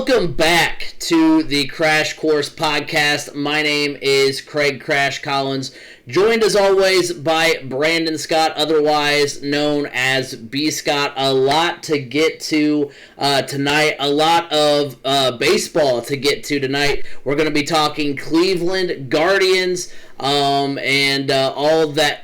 Welcome back to the Crash Course Podcast. My name is Craig Crash Collins, joined as always by Brandon Scott, otherwise known as B. Scott. A lot to get to tonight, a lot of baseball to get to tonight. We're going to be talking Cleveland Guardians and all that.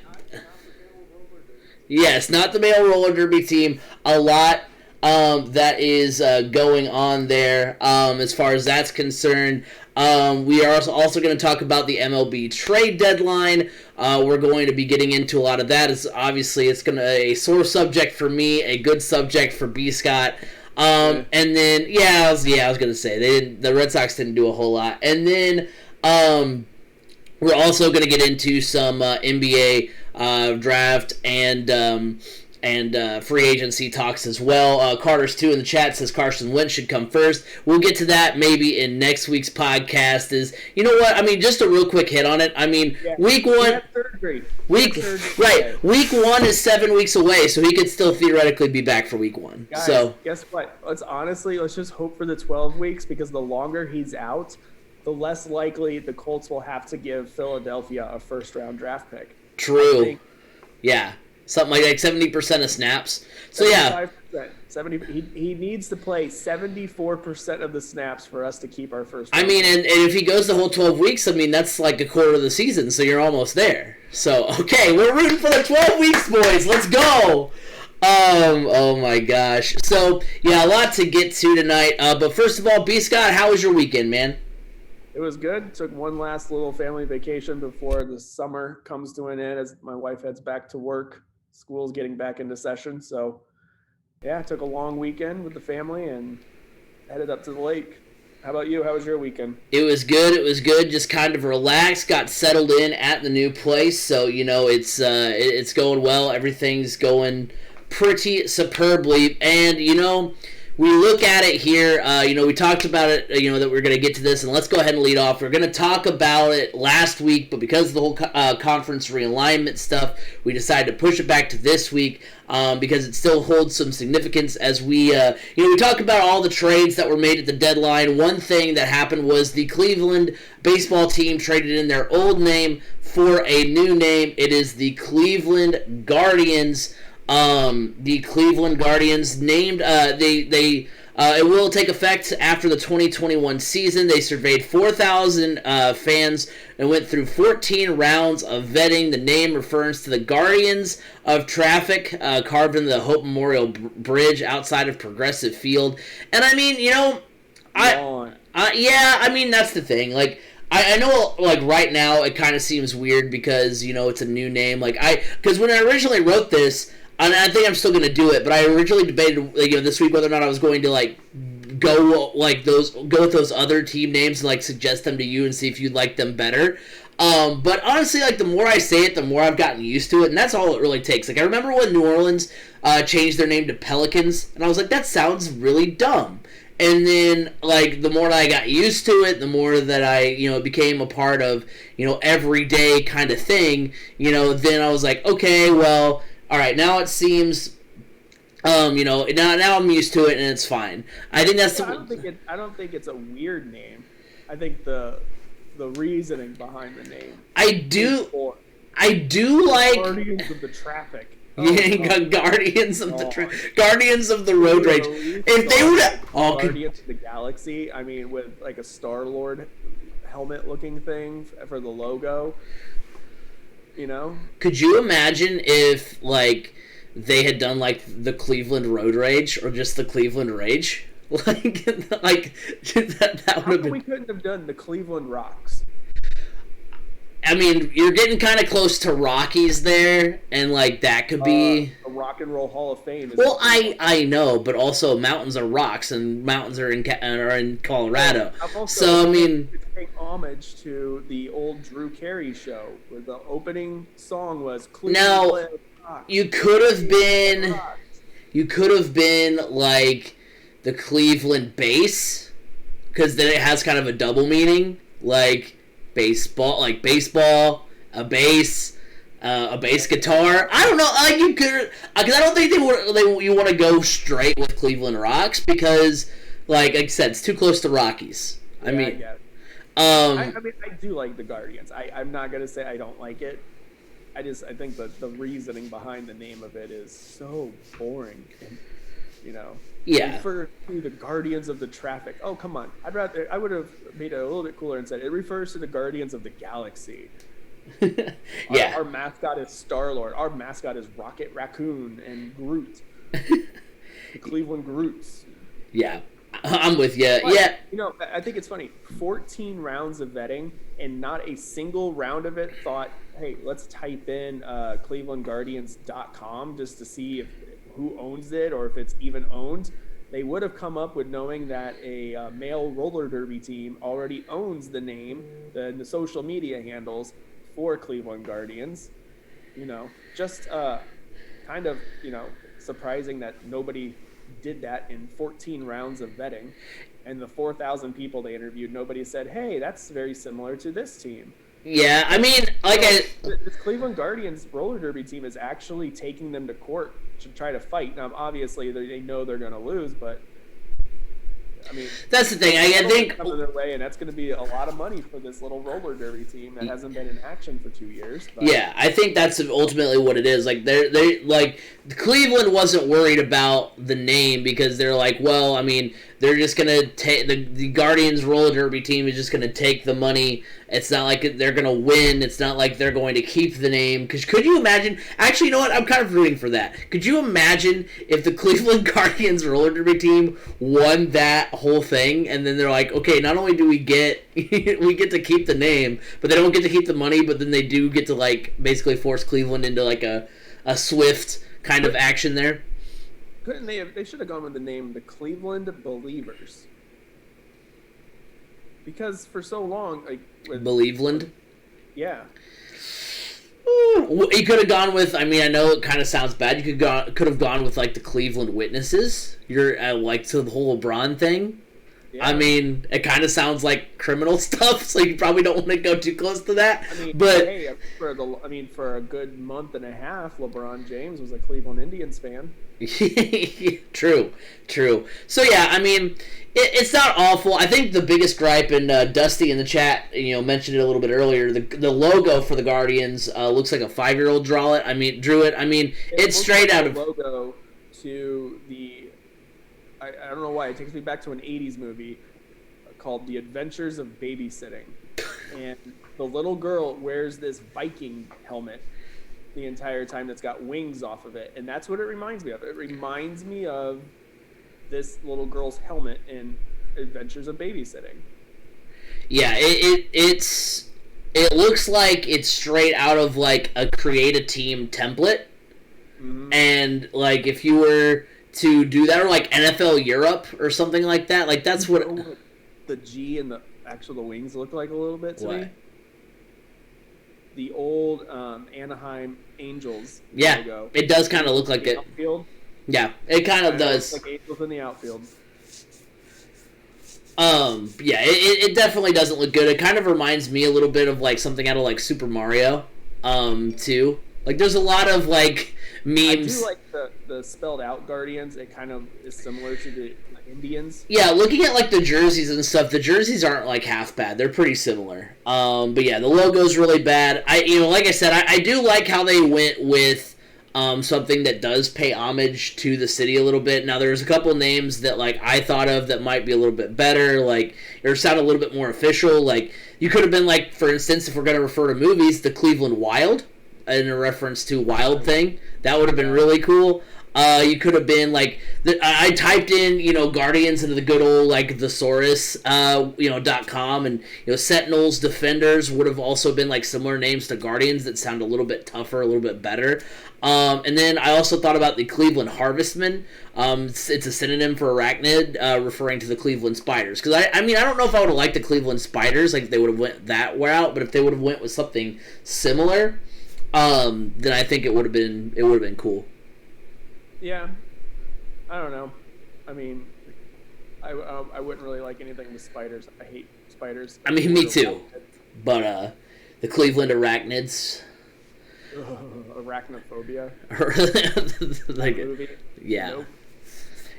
Yes, not the male roller derby team. A lot that is going on there as far as that's concerned. We are also going to talk about the MLB Trade Deadline. We're going to be getting into a lot of that. Obviously, it's going to be a sore subject for me, a good subject for B. Scott. And then, I was going to say, the Red Sox didn't do a whole lot. And then we're also going to get into some NBA draft and free agency talks as well. Carter's 2 in the chat says Carson Wentz should come first. We'll get to that maybe in next week's podcast. You know what? I mean, just a real quick hit on it. I mean, week 1... Week 1 is 7 weeks away, so he could still theoretically be back for week 1. Guys, so guess what? Let's just hope for the 12 weeks, because the longer he's out, the less likely the Colts will have to give Philadelphia a first-round draft pick. True. Yeah. Something like 70% of snaps. So, 70%. He needs to play 74% of the snaps for us to keep our first. I mean, and if he goes the whole 12 weeks, I mean, that's like a quarter of the season, so you're almost there. So, okay, we're rooting for the 12 weeks, boys. Let's go. Oh, my gosh. So, a lot to get to tonight. But first of all, B. Scott, how was your weekend, man? It was good. Took one last little family vacation before the summer comes to an end as my wife heads back to work. School's getting back into session. So, took a long weekend with the family and headed up to the lake. How about you? How was your weekend? It was good. Just kind of relaxed. Got settled in at the new place. So, it's going well. Everything's going pretty superbly. And, we look at it here, we talked about it, that we're going to get to this, and let's go ahead and lead off. We're going to talk about it last week, but because of the whole conference realignment stuff, we decided to push it back to this week because it still holds some significance as we talk about all the trades that were made at the deadline. One thing that happened was the Cleveland baseball team traded in their old name for a new name. It is the Cleveland Guardians. The Cleveland Guardians named, it will take effect after the 2021 season. They surveyed 4,000 fans and went through 14 rounds of vetting. The name refers to the Guardians of Traffic, carved into the Hope Memorial Bridge outside of Progressive Field. And I mean, that's the thing. Like, I know, like, right now it kind of seems weird because, it's a new name. Because when I originally wrote this, and I think I'm still going to do it, but I originally debated, this week whether or not I was going to, go with those other team names and, suggest them to you and see if you'd like them better. But honestly, the more I say it, the more I've gotten used to it, and that's all it really takes. I remember when New Orleans changed their name to Pelicans, and I was like, that sounds really dumb. And then, the more that I got used to it, the more that I, it became a part of, everyday kind of thing, then I was like, okay, well, all right, now it seems, now I'm used to it and it's fine. I think that's. I don't think it's a weird name. I think the reasoning behind the name. I do like Guardians of the Traffic. Guardians of Guardians of the Road Rage. If they were to Guardians of the Galaxy, I mean, with a Star-Lord helmet-looking thing for the logo. Could you imagine if they had done the Cleveland Road Rage or just the Cleveland Rage? That would have been. We couldn't have done the Cleveland Rocks. I mean, you're getting kind of close to Rockies there, and that could be a Rock and Roll Hall of Fame. Well, I know, but also mountains are rocks, and mountains are in Colorado. So I mean, paying homage to the old Drew Carey show, where the opening song was Cleveland. Now, you could have been the Cleveland bass, because then it has kind of a double meaning, baseball, a bass guitar. I don't know, you could, because I don't think you want to go straight with Cleveland Rocks, because Like I said, it's too close to Rockies. Yeah, I mean, I get it. I mean, I do like the Guardians. I'm not gonna say I don't like it. I think that the reasoning behind the name of it is so boring. And, yeah. refer to the Guardians of the Traffic. Oh, come on. I would have made it a little bit cooler and said it refers to the Guardians of the Galaxy. Yeah. Our mascot is Star-Lord. Our mascot is Rocket Raccoon and Groot. The Cleveland Groots. Yeah. I'm with you. But, yeah. I think it's funny. 14 rounds of vetting, and not a single round of it thought, hey, let's type in clevelandguardians.com just to see who owns it or if it's even owned. They would have come up with knowing that a male roller derby team already owns the name, the social media handles for Cleveland Guardians. Just kind of, surprising that nobody did that in 14 rounds of vetting. And the 4,000 people they interviewed, nobody said, hey, that's very similar to this team. Yeah, I mean, this Cleveland Guardians roller derby team is actually taking them to court to try to fight. Now, obviously, they know they're going to lose, but I mean, that's the thing. I think coming their way, and that's going to be a lot of money for this little roller derby team that hasn't been in action for 2 years. But. Yeah, I think that's ultimately what it is. Like they Cleveland wasn't worried about the name because they're like, well, I mean, they're just gonna take the Guardians roller derby team is just gonna take the money. It's not like they're gonna win. It's not like they're going to keep the name. Because could you imagine? Actually, you know what? I'm kind of rooting for that. Could you imagine if the Cleveland Guardians roller derby team won that whole thing, and then they're like, okay, not only do we get to keep the name, but they don't get to keep the money, but then they do get to like basically force Cleveland into like a swift kind of action there. Couldn't they have? They should have gone with the name the Cleveland Believers. Because for so long, like Believeland. Yeah. You could have gone with. I mean, I know it kind of sounds bad. You could have gone with like the Cleveland Witnesses. You're like to the whole LeBron thing. Yeah. I mean, it kind of sounds like criminal stuff, so you probably don't want to go too close to that. I mean, but hey, for a good month and a half, LeBron James was a Cleveland Indians fan. True. So yeah, I mean, it's not awful. I think the biggest gripe, and Dusty in the chat, mentioned it a little bit earlier. The logo for the Guardians looks like a 5-year-old drew it. I mean, it's straight out of logo to the. I don't know why it takes me back to an 80s movie called The Adventures of Babysitting, and the little girl wears this Viking helmet the entire time that's got wings off of it, and that's what it reminds me of. It reminds me of this little girl's helmet in Adventures of Babysitting. Yeah, it looks like it's straight out of like a create a team template, and like if you were to do that, or like NFL Europe or something like that, like that's what the G and the wings look like a little bit to me. The old Anaheim Angels logo. It does kind of look like it. Outfield. Yeah, it kind of does. Like Angels in the outfield. Yeah, it definitely doesn't look good. It kind of reminds me a little bit of like something out of like Super Mario, too. Like there's a lot of like memes. I do like the spelled out Guardians. It kind of is similar to the Indians. Yeah, looking at like the jerseys and stuff, the jerseys aren't like half bad. They're pretty similar. But yeah, the logo's really bad. Like I said, I do like how they went with something that does pay homage to the city a little bit. Now there's a couple names that like I thought of that might be a little bit better, like or sound a little bit more official. Like you could have been like, for instance, if we're gonna refer to movies, the Cleveland Wild, in a reference to Wild Thing. That would have been really cool. You could have been like I typed in Guardians into the good old like thesaurus .com, and Sentinels, Defenders would have also been like similar names to Guardians that sound a little bit tougher, a little bit better. And then I also thought about the Cleveland Harvestmen. It's a synonym for arachnid, referring to the Cleveland Spiders. Because I don't know if I would have liked the Cleveland Spiders, like if they would have went that route, but if they would have went with something similar, then I think it would have been cool. Yeah, I don't know. I mean, I wouldn't really like anything with spiders. I hate spiders. I mean, me too. But the Cleveland Arachnids. Arachnophobia. Like, movie. Yeah. Nope.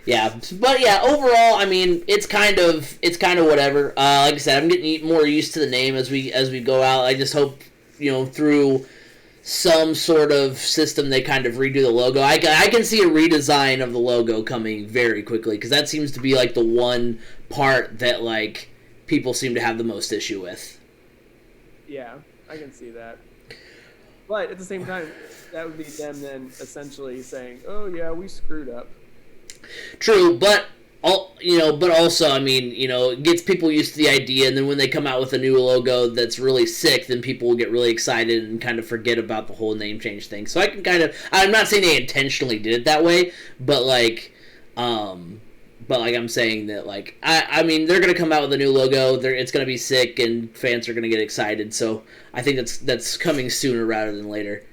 Yeah, but yeah, overall, I mean, it's kind of whatever. Like I said, I'm getting more used to the name as we go out. I just hope, through some sort of system they kind of redo the logo. I can see a redesign of the logo coming very quickly, because that seems to be like the one part that like people seem to have the most issue with. Yeah, I can see that. But at the same time, that would be them then essentially saying, "Oh yeah, we screwed up." True, but also, I mean, it gets people used to the idea, and then when they come out with a new logo that's really sick, then people will get really excited and kind of forget about the whole name change thing. So I'm not saying they intentionally did it that way, but I'm saying that, like, I mean, they're gonna come out with a new logo. It's gonna be sick, and fans are gonna get excited. So I think that's coming sooner rather than later.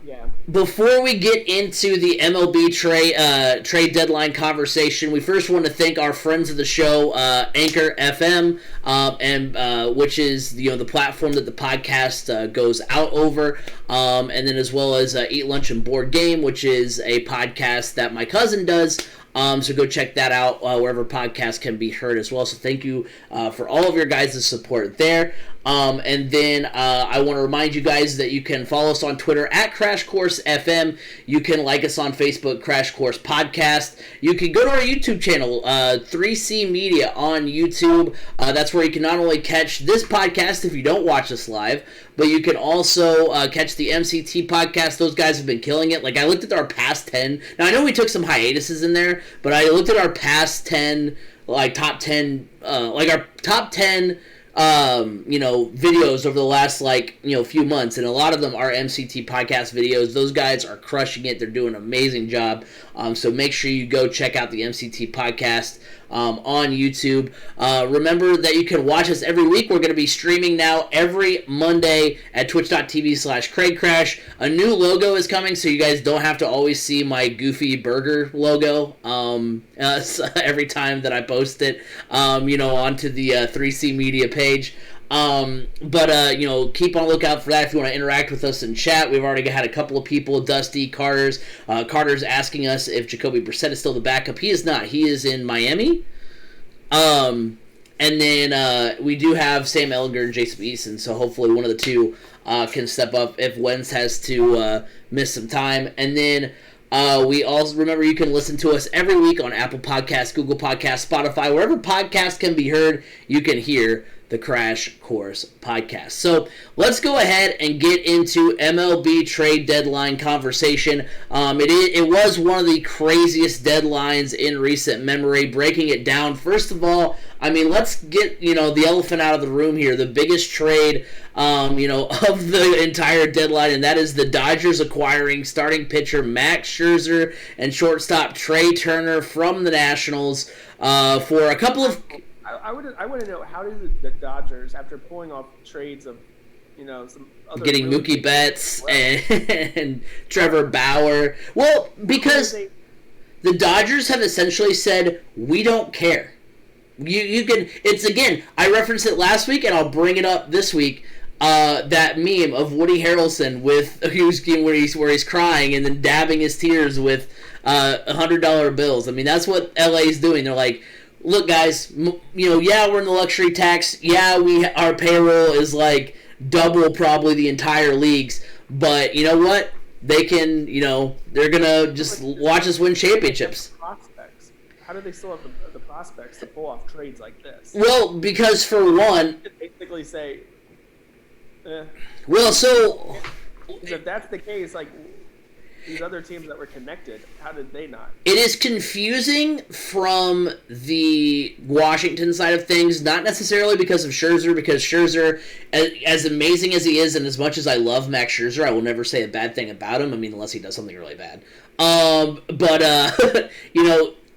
Yeah. Before we get into the MLB trade deadline conversation, we first want to thank our friends of the show, Anchor FM, and which is the platform that the podcast goes out over, and then as well as Eat Lunch and Board Game, which is a podcast that my cousin does. So go check that out wherever podcasts can be heard as well. So thank you for all of your guys' support there. And then I want to remind you guys that you can follow us on Twitter at Crash Course FM. You can like us on Facebook, Crash Course Podcast. You can go to our YouTube channel, 3C Media on YouTube. That's where you can not only catch this podcast if you don't watch us live, but you can also catch the MCT podcast. Those guys have been killing it. Like, I looked at our past 10. Now, I know we took some hiatuses in there, but I looked at our past 10, like, top 10, our top 10 videos over the last few months, and a lot of them are MCT podcast videos. Those guys are crushing it. They're doing an amazing job. So make sure you go check out the MCT podcast on YouTube. Remember that you can watch us every week. We're going to be streaming now every Monday at twitch.tv/CraigCrash. A new logo is coming, so you guys don't have to always see my goofy burger logo every time that I post it onto the 3C Media page. Keep on the lookout for that if you want to interact with us in chat. We've already had a couple of people, Dusty, Carter's asking us if Jacoby Brissett is still the backup. He is not. He is in Miami. And then we do have Sam Ellinger and Jason Eason, so hopefully one of the two can step up if Wentz has to miss some time. And then we also remember you can listen to us every week on Apple Podcasts, Google Podcasts, Spotify, wherever podcasts can be heard. You can hear the Crash Course Podcast. So let's go ahead and get into MLB trade deadline conversation. It was one of the craziest deadlines in recent memory. Breaking it down, first of all, I mean, let's get the elephant out of the room here. The biggest trade of the entire deadline, and that is the Dodgers acquiring starting pitcher Max Scherzer and shortstop Trey Turner from the Nationals for a couple of. I want to know, how did the Dodgers, after pulling off trades of, some other getting Mookie Betts and Trevor Bauer? Well, because the Dodgers have essentially said, we don't care. You can. It's, again, I referenced it last week, and I'll bring it up this week. That meme of Woody Harrelson where he's crying and then dabbing his tears with $100 bills. I mean, that's what LA's doing. They're like, look, guys, yeah, we're in the luxury tax. Yeah, our payroll is like double probably the entire league's. But you know what? They can, they're gonna just watch us win championships. Prospects. How do they still have the prospects to pull off trades like this? Well, because for one, basically say, well, so if that's the case, like, these other teams that were connected, how did they not? It is confusing from the Washington side of things, not necessarily because of Scherzer, because Scherzer, as amazing as he is, and as much as I love Max Scherzer, I will never say a bad thing about him. I mean, unless he does something really bad.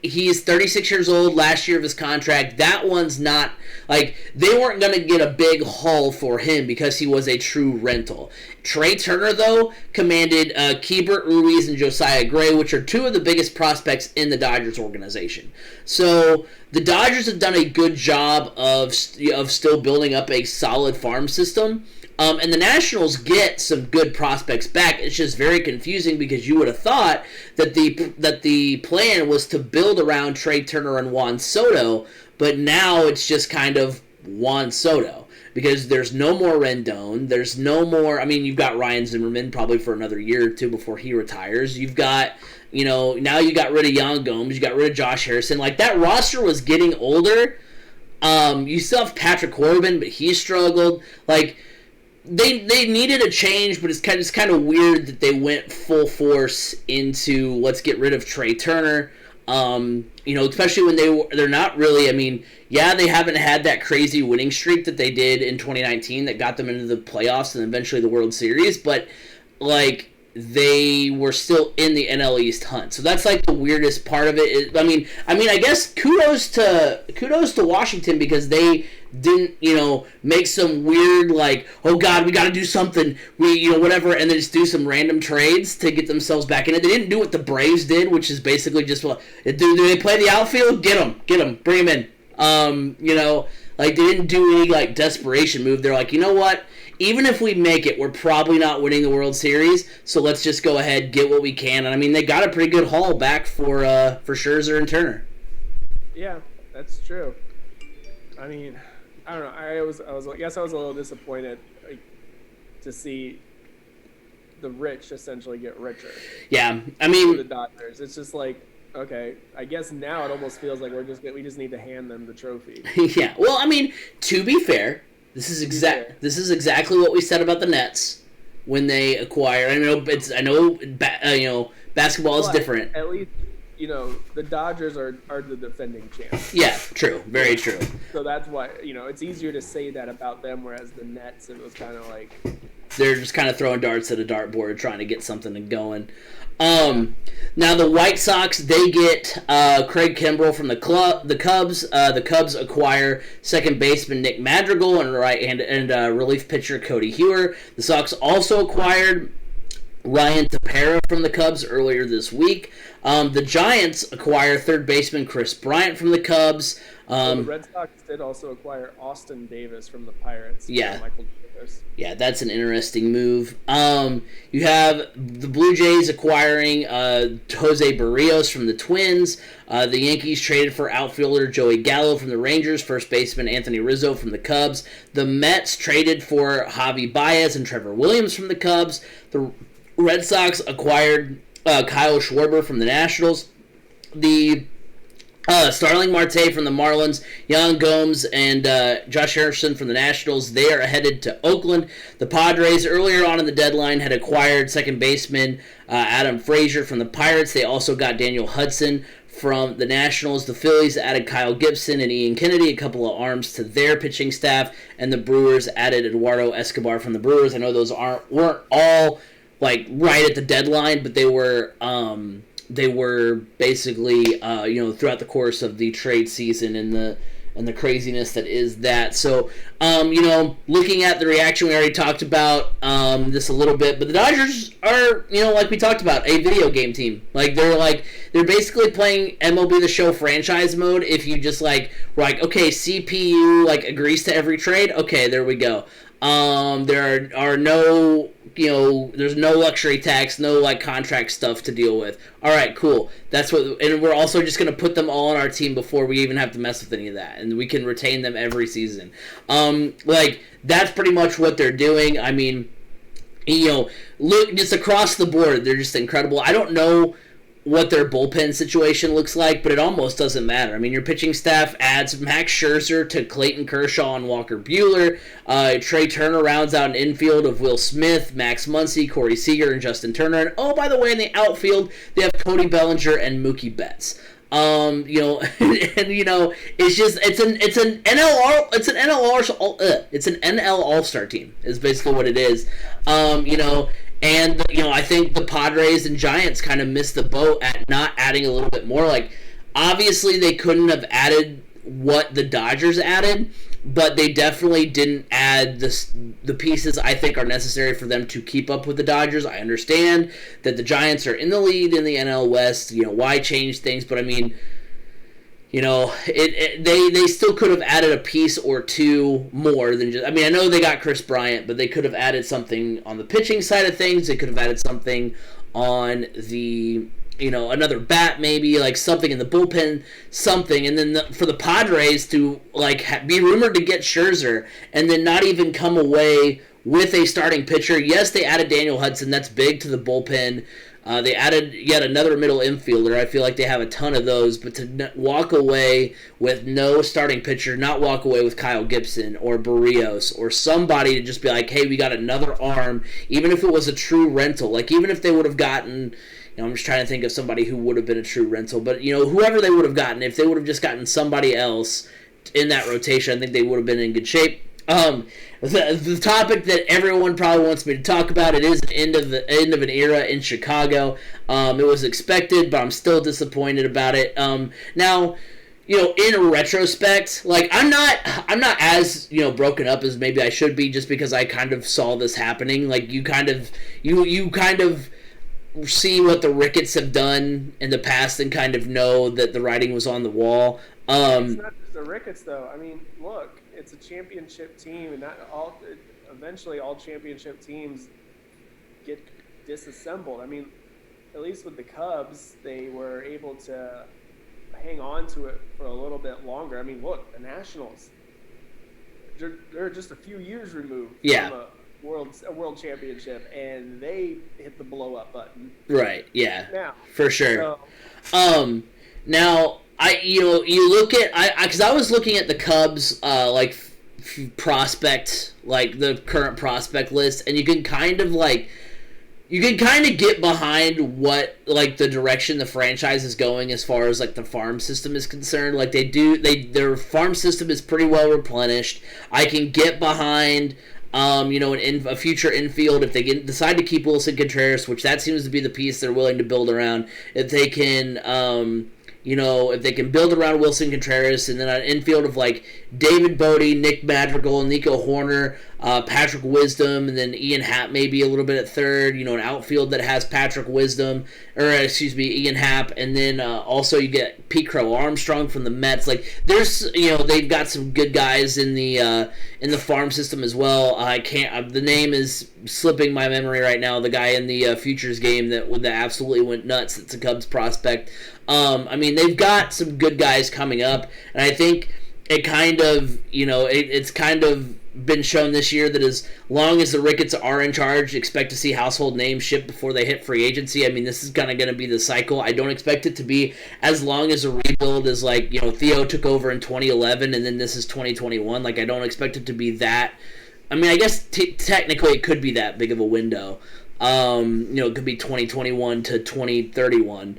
He's 36 years old, last year of his contract. That one's not, like, they weren't going to get a big haul for him because he was a true rental. Trey Turner, though, commanded Keibert Ruiz and Josiah Gray, which are two of the biggest prospects in the Dodgers organization. So the Dodgers have done a good job of still building up a solid farm system. And the Nationals get some good prospects back. It's just very confusing because you would have thought that the plan was to build around Trey Turner and Juan Soto, but now it's just kind of Juan Soto. Because there's no more Rendon, there's no more, I mean, you've got Ryan Zimmerman probably for another year or two before he retires. You've got, now you got rid of Yan Gomes, you got rid of Josh Harrison. Like, that roster was getting older. You still have Patrick Corbin, but he struggled. Like, they needed a change, but it's kind of weird that they went full force into let's get rid of Trey Turner. Especially when they're not really, I mean, yeah, they haven't had that crazy winning streak that they did in 2019 that got them into the playoffs and eventually the World Series, but, like, they were still in the NL East hunt. So that's, like, the weirdest part of it. I guess kudos to Washington because they didn't, make some weird, like, oh, God, we got to do something, whatever, and then just do some random trades to get themselves back in it. They didn't do what the Braves did, which is basically just, do they play the outfield? Get them, bring them in. Like, they didn't do any, like, desperation move. They're like, you know what? Even if we make it, we're probably not winning the World Series, so let's just go ahead, get what we can. And, I mean, they got a pretty good haul back for Scherzer and Turner. Yeah, that's true. I mean, I don't know. I was a little disappointed to see the rich essentially get richer. Yeah, I mean, the Dodgers. It's just like, okay, I guess now it almost feels like we just need to hand them the trophy. Yeah. Well, I mean, to be fair, this is exactly what we said about the Nets when they acquire. I know basketball is different. At least the Dodgers are the defending champs. Yeah, true. Very true. So that's why, it's easier to say that about them, whereas the Nets, it was kind of like... They're just kind of throwing darts at a dartboard trying to get something going. Now the White Sox, they get Craig Kimbrell from the Cubs. The Cubs acquire second baseman Nick Madrigal and relief pitcher Cody Hewer. The Sox also acquired Ryan Tepera from the Cubs earlier this week. The Giants acquire third baseman Chris Bryant from the Cubs. The Red Sox did also acquire Austin Davis from the Pirates. Yeah. Michael Davis. Yeah, that's an interesting move. You have the Blue Jays acquiring Jose Barrios from the Twins. The Yankees traded for outfielder Joey Gallo from the Rangers, first baseman Anthony Rizzo from the Cubs. The Mets traded for Javi Baez and Trevor Williams from the Cubs. The Red Sox acquired Kyle Schwarber from the Nationals. The Starling Marte from the Marlins, Yan Gomes, and Josh Harrison from the Nationals. They are headed to Oakland. The Padres, earlier on in the deadline, had acquired second baseman Adam Frazier from the Pirates. They also got Daniel Hudson from the Nationals. The Phillies added Kyle Gibson and Ian Kennedy, a couple of arms to their pitching staff. And the Brewers added Eduardo Escobar from the Brewers. I know those weren't all like right at the deadline, but they were basically throughout the course of the trade season and the craziness that is that. So looking at the reaction, we already talked about this a little bit, but the Dodgers are like we talked about, a video game team. They're basically playing MLB The Show franchise mode. If you just we're like, okay, CPU agrees to every trade, okay, there we go. There are no, there's no luxury tax, no contract stuff to deal with. All right, cool. That's what, and we're also just gonna put them all on our team before we even have to mess with any of that, and we can retain them every season. That's pretty much what they're doing. I mean, look just across the board, they're just incredible. I don't know what their bullpen situation looks like, but it almost doesn't matter. I mean, your pitching staff adds Max Scherzer to Clayton Kershaw and Walker Buehler. Trey Turner rounds out an infield of Will Smith, Max Muncy, Corey Seager, and Justin Turner. And oh, by the way, in the outfield, they have Cody Bellinger and Mookie Betts. It's an NL All-Star team is basically what it is. And, I think the Padres and Giants kind of missed the boat at not adding a little bit more. Obviously they couldn't have added what the Dodgers added, but they definitely didn't add the pieces I think are necessary for them to keep up with the Dodgers. I understand that the Giants are in the lead in the NL West. Why change things? But, I mean, they still could have added a piece or two more than just. I mean, I know they got Chris Bryant, but they could have added something on the pitching side of things. They could have added something on the another bat, maybe like something in the bullpen, something, and then for the Padres to be rumored to get Scherzer and then not even come away with a starting pitcher. Yes, they added Daniel Hudson. That's big to the bullpen. They added yet another middle infielder. I feel like they have a ton of those, but to walk away with no starting pitcher, not walk away with Kyle Gibson or Barrios or somebody to just be like, hey, we got another arm, even if it was a true rental. Like, even if they would have gotten, I'm just trying to think of somebody who would have been a true rental, but, whoever they would have gotten, if they would have just gotten somebody else in that rotation, I think they would have been in good shape. The topic that everyone probably wants me to talk about, it is the end of an era in Chicago. It was expected, but I'm still disappointed about it. Now, in retrospect, I'm not as broken up as maybe I should be, just because I kind of saw this happening. Like, you kind of see what the Ricketts have done in the past and kind of know that the writing was on the wall. It's not just the Ricketts, though. I mean, look. It's a championship team, and eventually all championship teams get disassembled. I mean, at least with the Cubs, they were able to hang on to it for a little bit longer. I mean, look, the Nationals, they're just a few years removed from a world championship, and they hit the blow up button. Right. Yeah. Now, for sure. Now. You look at because I was looking at the Cubs prospect, the current prospect list, and you can kind of get behind what the direction the franchise is going as far as the farm system is concerned. Their farm system is pretty well replenished. I can get behind a future infield if they decide to keep Wilson Contreras, which that seems to be the piece they're willing to build around. If they can if they can build around Wilson Contreras, and then an infield of David Bodie, Nick Madrigal, Nico Horner, Patrick Wisdom, and then Ian Happ maybe a little bit at third, an outfield that has Patrick Wisdom, Ian Happ, and then also you get Pete Crow Armstrong from the Mets. There's, they've got some good guys in the farm system as well. The name is slipping my memory right now, the guy in the Futures game that absolutely went nuts. It's a Cubs prospect. They've got some good guys coming up, and I think it kind of, it's kind of been shown this year that as long as the Ricketts are in charge, expect to see household names shipped before they hit free agency. I mean, this is kind of going to be the cycle. I don't expect it to be as long as a rebuild as Theo took over in 2011, and then this is 2021. I don't expect it to be that. I mean, I guess technically it could be that big of a window. It could be 2021 to 2031.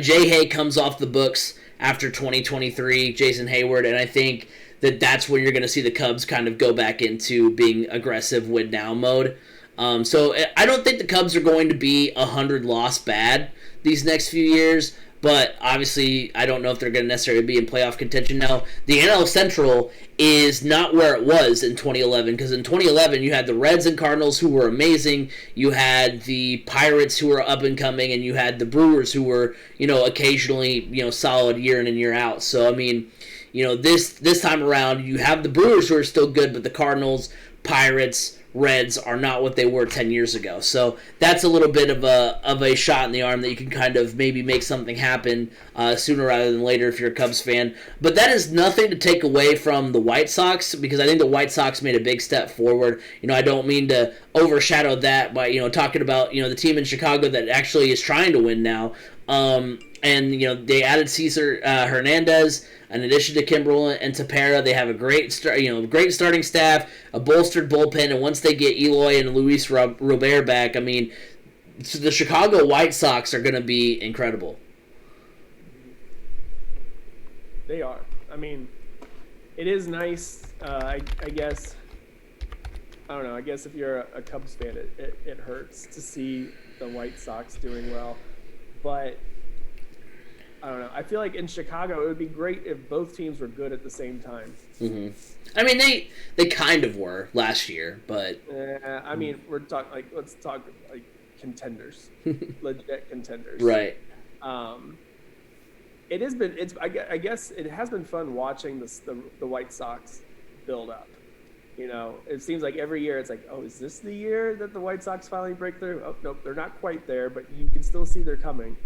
Jay Hay comes off the books after 2023, Jason Hayward, and I think that's when you're going to see the Cubs kind of go back into being aggressive win now mode. So I don't think the Cubs are going to be 100 loss bad these next few years, but obviously I don't know if they're going to necessarily be in playoff contention. Now, the NL Central is not where it was in 2011, because in 2011 you had the Reds and Cardinals who were amazing, you had the Pirates who were up and coming, and you had the Brewers who were, occasionally, solid year in and year out. So, I mean, this time around you have the Brewers who are still good, but the Cardinals, Pirates, Reds are not what they were 10 years ago. So that's a little bit of a shot in the arm that you can kind of maybe make something happen sooner rather than later if you're a Cubs fan. But that is nothing to take away from the White Sox, because I think the White Sox made a big step forward. I don't mean to overshadow that by, talking about, the team in Chicago that actually is trying to win now. And, they added Cesar Hernandez. In addition to Kimbrel and Tepera, they have a great starting staff, a bolstered bullpen, and once they get Eloy and Luis Robert back, I mean, the Chicago White Sox are going to be incredible. They are. I mean, it is nice. I guess. I don't know. I guess if you're a Cubs fan, it hurts to see the White Sox doing well, but I don't know. I feel like in Chicago, it would be great if both teams were good at the same time. Mm-hmm. I mean, they kind of were last year, but I mean, we're talking let's talk contenders, legit contenders. Right. Um, it has been. I guess it has been fun watching the White Sox build up. It seems like every year it's like, oh, is this the year that the White Sox finally break through? Oh, nope, they're not quite there, but you can still see they're coming.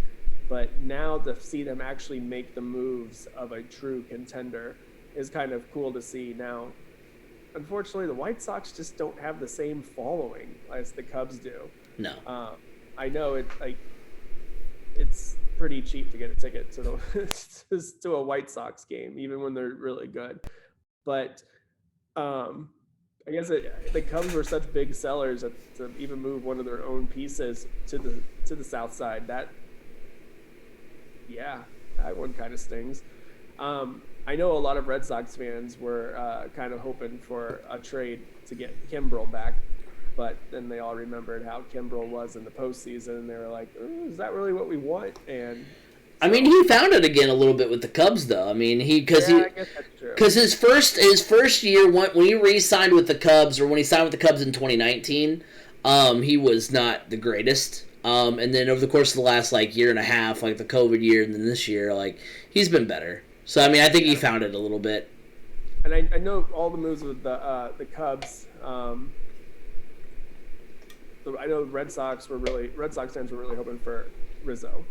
But now to see them actually make the moves of a true contender is kind of cool to see. Now, unfortunately, the White Sox just don't have the same following as the Cubs do. No. I know it's pretty cheap to get a ticket to to a White Sox game, even when they're really good. But I guess the Cubs were such big sellers to even move one of their own pieces to the South Side. That one kind of stings. I know a lot of Red Sox fans were kind of hoping for a trade to get Kimbrel back, but then they all remembered how Kimbrel was in the postseason, and they were like, "Is that really what we want?" And I mean, he found it again a little bit with the Cubs, though. I mean, I guess that's true. Because his first year when he re-signed with the Cubs, or when he signed with the Cubs in 2019, he was not the greatest. And then over the course of the last year and a half, the COVID year, and then this year, he's been better. So I mean, I think he found it a little bit. And I know all the moves with the Cubs. I know Red Sox fans were really hoping for Rizzo.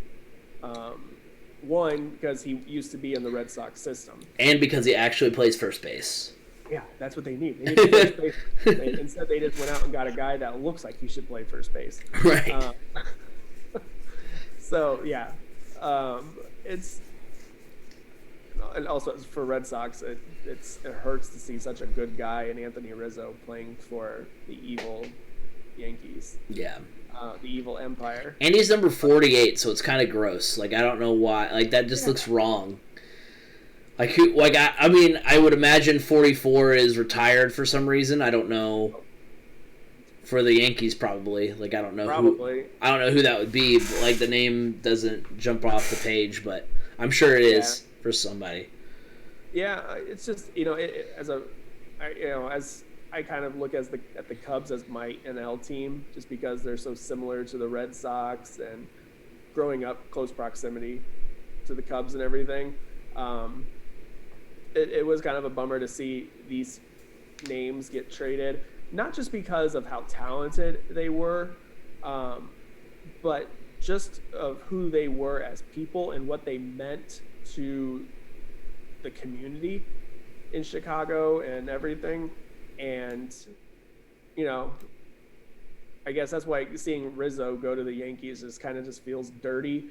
One, because he used to be in the Red Sox system. And because he actually plays first base. Yeah, that's what they need. They need first base. Instead, they just went out and got a guy that looks like he should play first base. Right. So, yeah. It's... And also, for Red Sox, it hurts to see such a good guy in Anthony Rizzo playing for the evil Yankees. Yeah. The evil empire. And he's number 48, so it's kind of gross. I don't know why. That just looks wrong. I mean, I would imagine 44 is retired for some reason. I don't know. For the Yankees, probably. I don't know. Probably. I don't know who that would be. But, the name doesn't jump off the page, but I'm sure it is for somebody. Yeah, it's just as I kind of look at the Cubs as my NL team, just because they're so similar to the Red Sox and growing up close proximity to the Cubs and everything. It was kind of a bummer to see these names get traded, not just because of how talented they were, but just of who they were as people and what they meant to the community in Chicago and everything. And, I guess that's why seeing Rizzo go to the Yankees just feels dirty.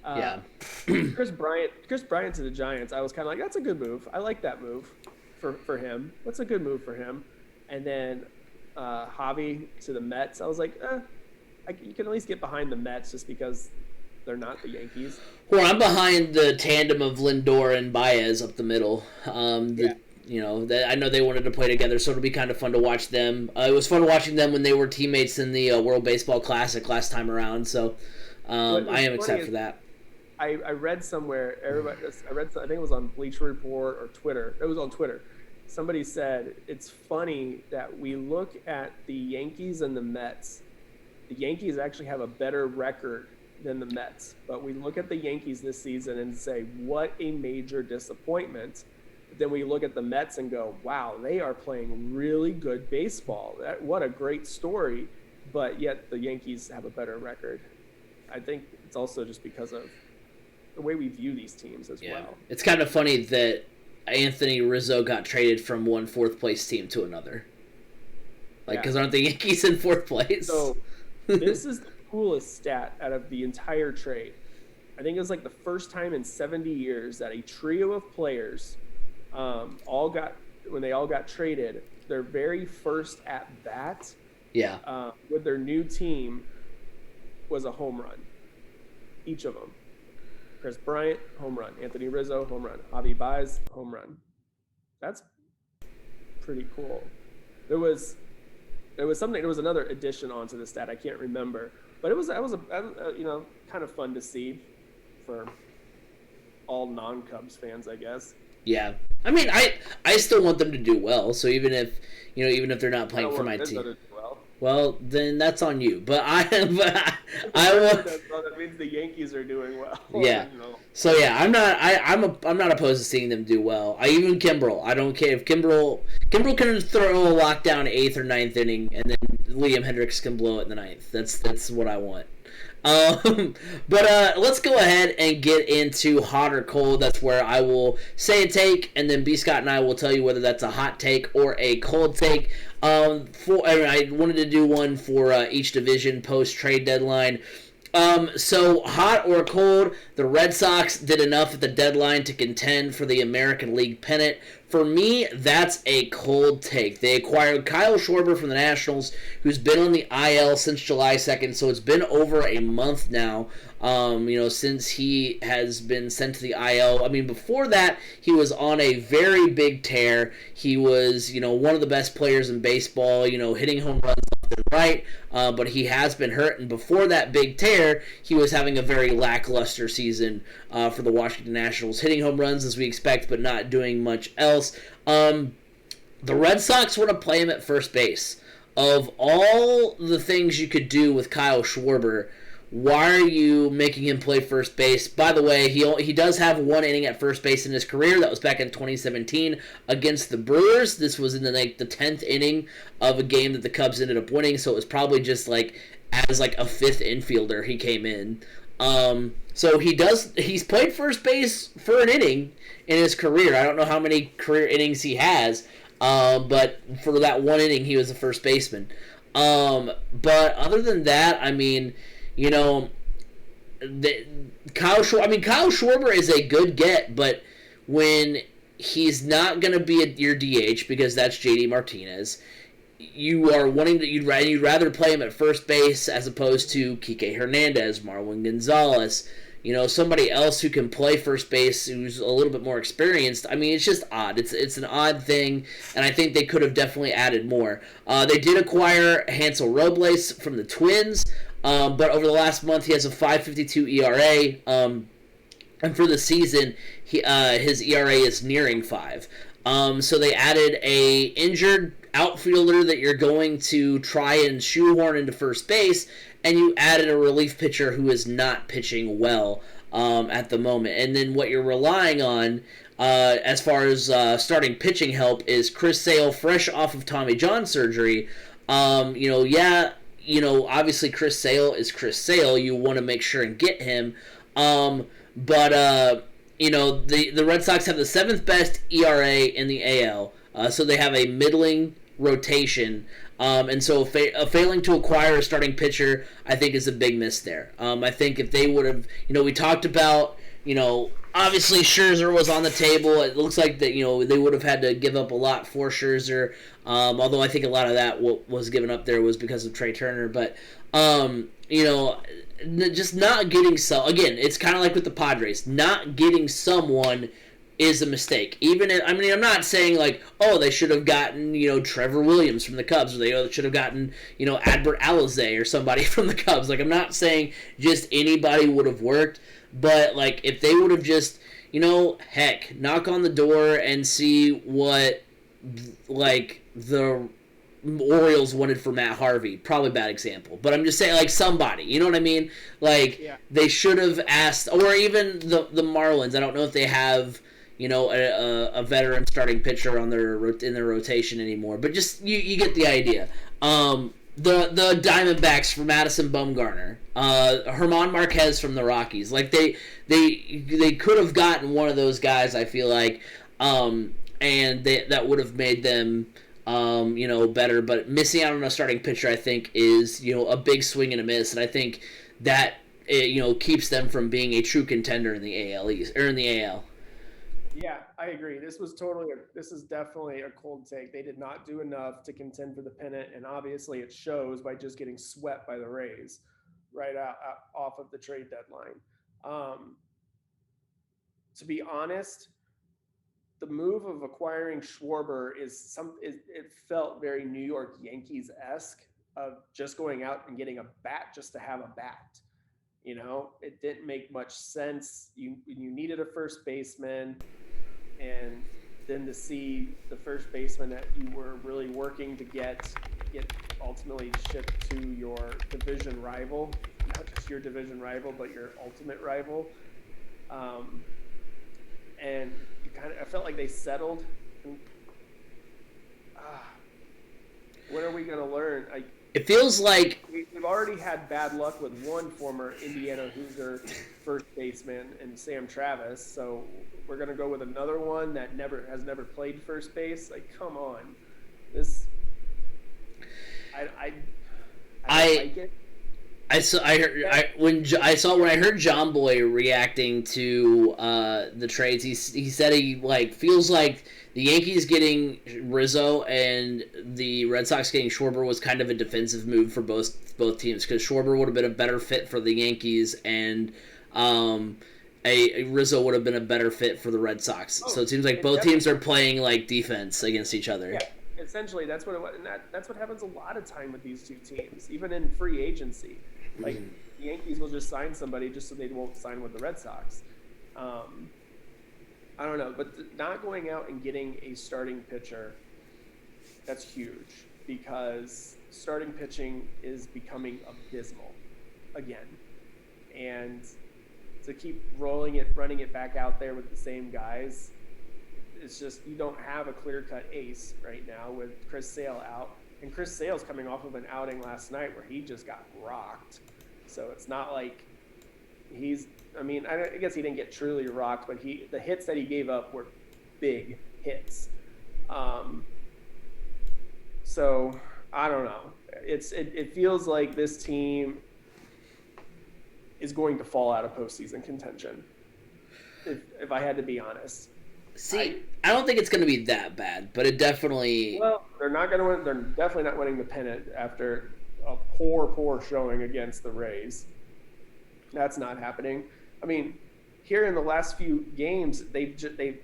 Yeah. Chris Bryant to the Giants, I was kind of like, that's a good move. I like that move for him. That's a good move for him. And then Javi to the Mets, I was like, you can at least get behind the Mets just because they're not the Yankees. Well, I'm behind the tandem of Lindor and Baez up the middle. I know they wanted to play together, so it'll be kind of fun to watch them. It was fun watching them when they were teammates in the World Baseball Classic last time around, so I am excited for that. I read somewhere, I think it was on Bleacher Report or Twitter. It was on Twitter. Somebody said, it's funny that we look at the Yankees and the Mets. The Yankees actually have a better record than the Mets, but we look at the Yankees this season and say, what a major disappointment. Then we look at the Mets and go, wow, they are playing really good baseball. What a great story. But yet the Yankees have a better record. I think it's also just because of the way we view these teams as well. It's kind of funny that Anthony Rizzo got traded from one fourth place team to another. Because aren't the Yankees in fourth place? So this is the coolest stat out of the entire trade. I think it was the first time in 70 years that a trio of players when they all got traded, their very first at bat with their new team was a home run. Each of them. Chris Bryant, home run. Anthony Rizzo, home run. Javi Baez, home run. That's pretty cool. There was another addition onto the stat. I can't remember, but that was kind of fun to see for all non-Cubs fans, I guess. Yeah, I mean, I still want them to do well. So even if they're not playing for my team, Well, then that's on you. But I I will. That means the Yankees are doing well. Yeah. No. So yeah, I'm not opposed to seeing them do well. Even Kimbrel. I don't care if Kimbrel can throw a lockdown eighth or ninth inning, and then Liam Hendricks can blow it in the ninth. That's what I want. But let's go ahead and get into hot or cold. That's where I will say a take, and then B. Scott and I will tell you whether that's a hot take or a cold take. I wanted to do one for each division post trade deadline. So hot or cold, the Red Sox did enough at the deadline to contend for the American League pennant. For me, that's a cold take. They acquired Kyle Schwarber from the Nationals, who's been on the IL since July 2nd, so it's been over a month now, since he has been sent to the IL. I mean, before that, he was on a very big tear. He was, one of the best players in baseball, hitting home runs left and right, but he has been hurt, and before that big tear, he was having a very lackluster season for the Washington Nationals, hitting home runs as we expect, but not doing much else. The Red Sox want to play him at first base. Of all the things you could do with Kyle Schwarber, why are you making him play first base? By the way, he does have one inning at first base in his career. That was back in 2017 against the Brewers. This was in the 10th inning of a game that the Cubs ended up winning, so it was probably just as a fifth infielder he came in. So he's played first base for an inning in his career. I don't know how many career innings he has, but for that one inning, he was a first baseman. But other than that, I mean, Kyle Schwarber is a good get, but when he's not going to be your DH because that's JD Martinez, you'd rather play him at first base as opposed to Kike Hernandez, Marwin Gonzalez, somebody else who can play first base who's a little bit more experienced. I mean, it's just odd. It's an odd thing, and I think they could have definitely added more. They did acquire Hansel Robles from the Twins, but over the last month he has a 5.52 ERA, and for the season his ERA is nearing 5. So they added a injured outfielder that you're going to try and shoehorn into first base, and you added a relief pitcher who is not pitching well at the moment. And then what you're relying on as far as starting pitching help is Chris Sale, fresh off of Tommy John surgery. Obviously Chris Sale is Chris Sale. You want to make sure and get him. The Red Sox have the 7th best ERA in the AL, so they have a middling rotation, and so failing to acquire a starting pitcher, I think, is a big miss there. I think if they would have, we talked about, obviously Scherzer was on the table. It looks like that, they would have had to give up a lot for Scherzer, although I think a lot of that was given up there was because of Trey Turner, but, just not getting again, it's kind of like with the Padres, not getting someone is a mistake. I'm not saying they should have gotten, Trevor Williams from the Cubs, or they should have gotten, Adbert Alzolay or somebody from the Cubs. I'm not saying just anybody would have worked, but if they would have just, heck, knock on the door and see what the Orioles wanted for Matt Harvey. Probably a bad example, but I'm just saying somebody, you know what I mean? Yeah. They should have asked, or even the Marlins. I don't know if they have a veteran starting pitcher in their rotation anymore, but just you get the idea. The Diamondbacks for Madison Bumgarner, Herman Marquez from the Rockies. They could have gotten one of those guys, I feel like, and that would have made them better. But missing out on a starting pitcher, I think, is a big swing and a miss, and I think that keeps them from being a true contender in the AL East, or in the AL. Yeah, I agree. This is definitely a cold take. They did not do enough to contend for the pennant, and obviously it shows by just getting swept by the Rays right off of the trade deadline. To be honest, the move of acquiring Schwarber it felt very New York Yankees-esque, of just going out and getting a bat just to have a bat. It didn't make much sense. You needed a first baseman, and then to see the first baseman that you were really working to get get ultimately shipped to your division rival, not just your division rival, but your ultimate rival. And I felt like they settled. And, when are we going to learn? It feels like we've already had bad luck with one former Indiana Hoosier first baseman and Sam Travis, so we're going to go with another one that has never played first base. Like, come on, this. I like it. When I heard John Boy reacting to the trades, he said he feels like the Yankees getting Rizzo and the Red Sox getting Schwarber was kind of a defensive move for both teams, because Schwarber would have been a better fit for the Yankees, and a Rizzo would have been a better fit for the Red Sox. So it seems like both teams are playing defense against each other. Yeah. Essentially, that's what it was, and that's what happens a lot of time with these two teams, even in free agency. Like, the Yankees will just sign somebody just so they won't sign with the Red Sox. I don't know, but not going out and getting a starting pitcher, that's huge, because starting pitching is becoming abysmal again. And to keep running it back out there with the same guys, it's just, you don't have a clear-cut ace right now with Chris Sale out. And Chris Sale's coming off of an outing last night where he just got rocked. So it's not like I guess he didn't get truly rocked, but the hits that he gave up were big hits. So I don't know. It feels like this team is going to fall out of postseason contention, if I had to be honest. See, I don't think it's going to be that bad, but it definitely... Well, they're not going to win. They're definitely not winning the pennant after a poor showing against the Rays. That's not happening. I mean, here in the last few games, the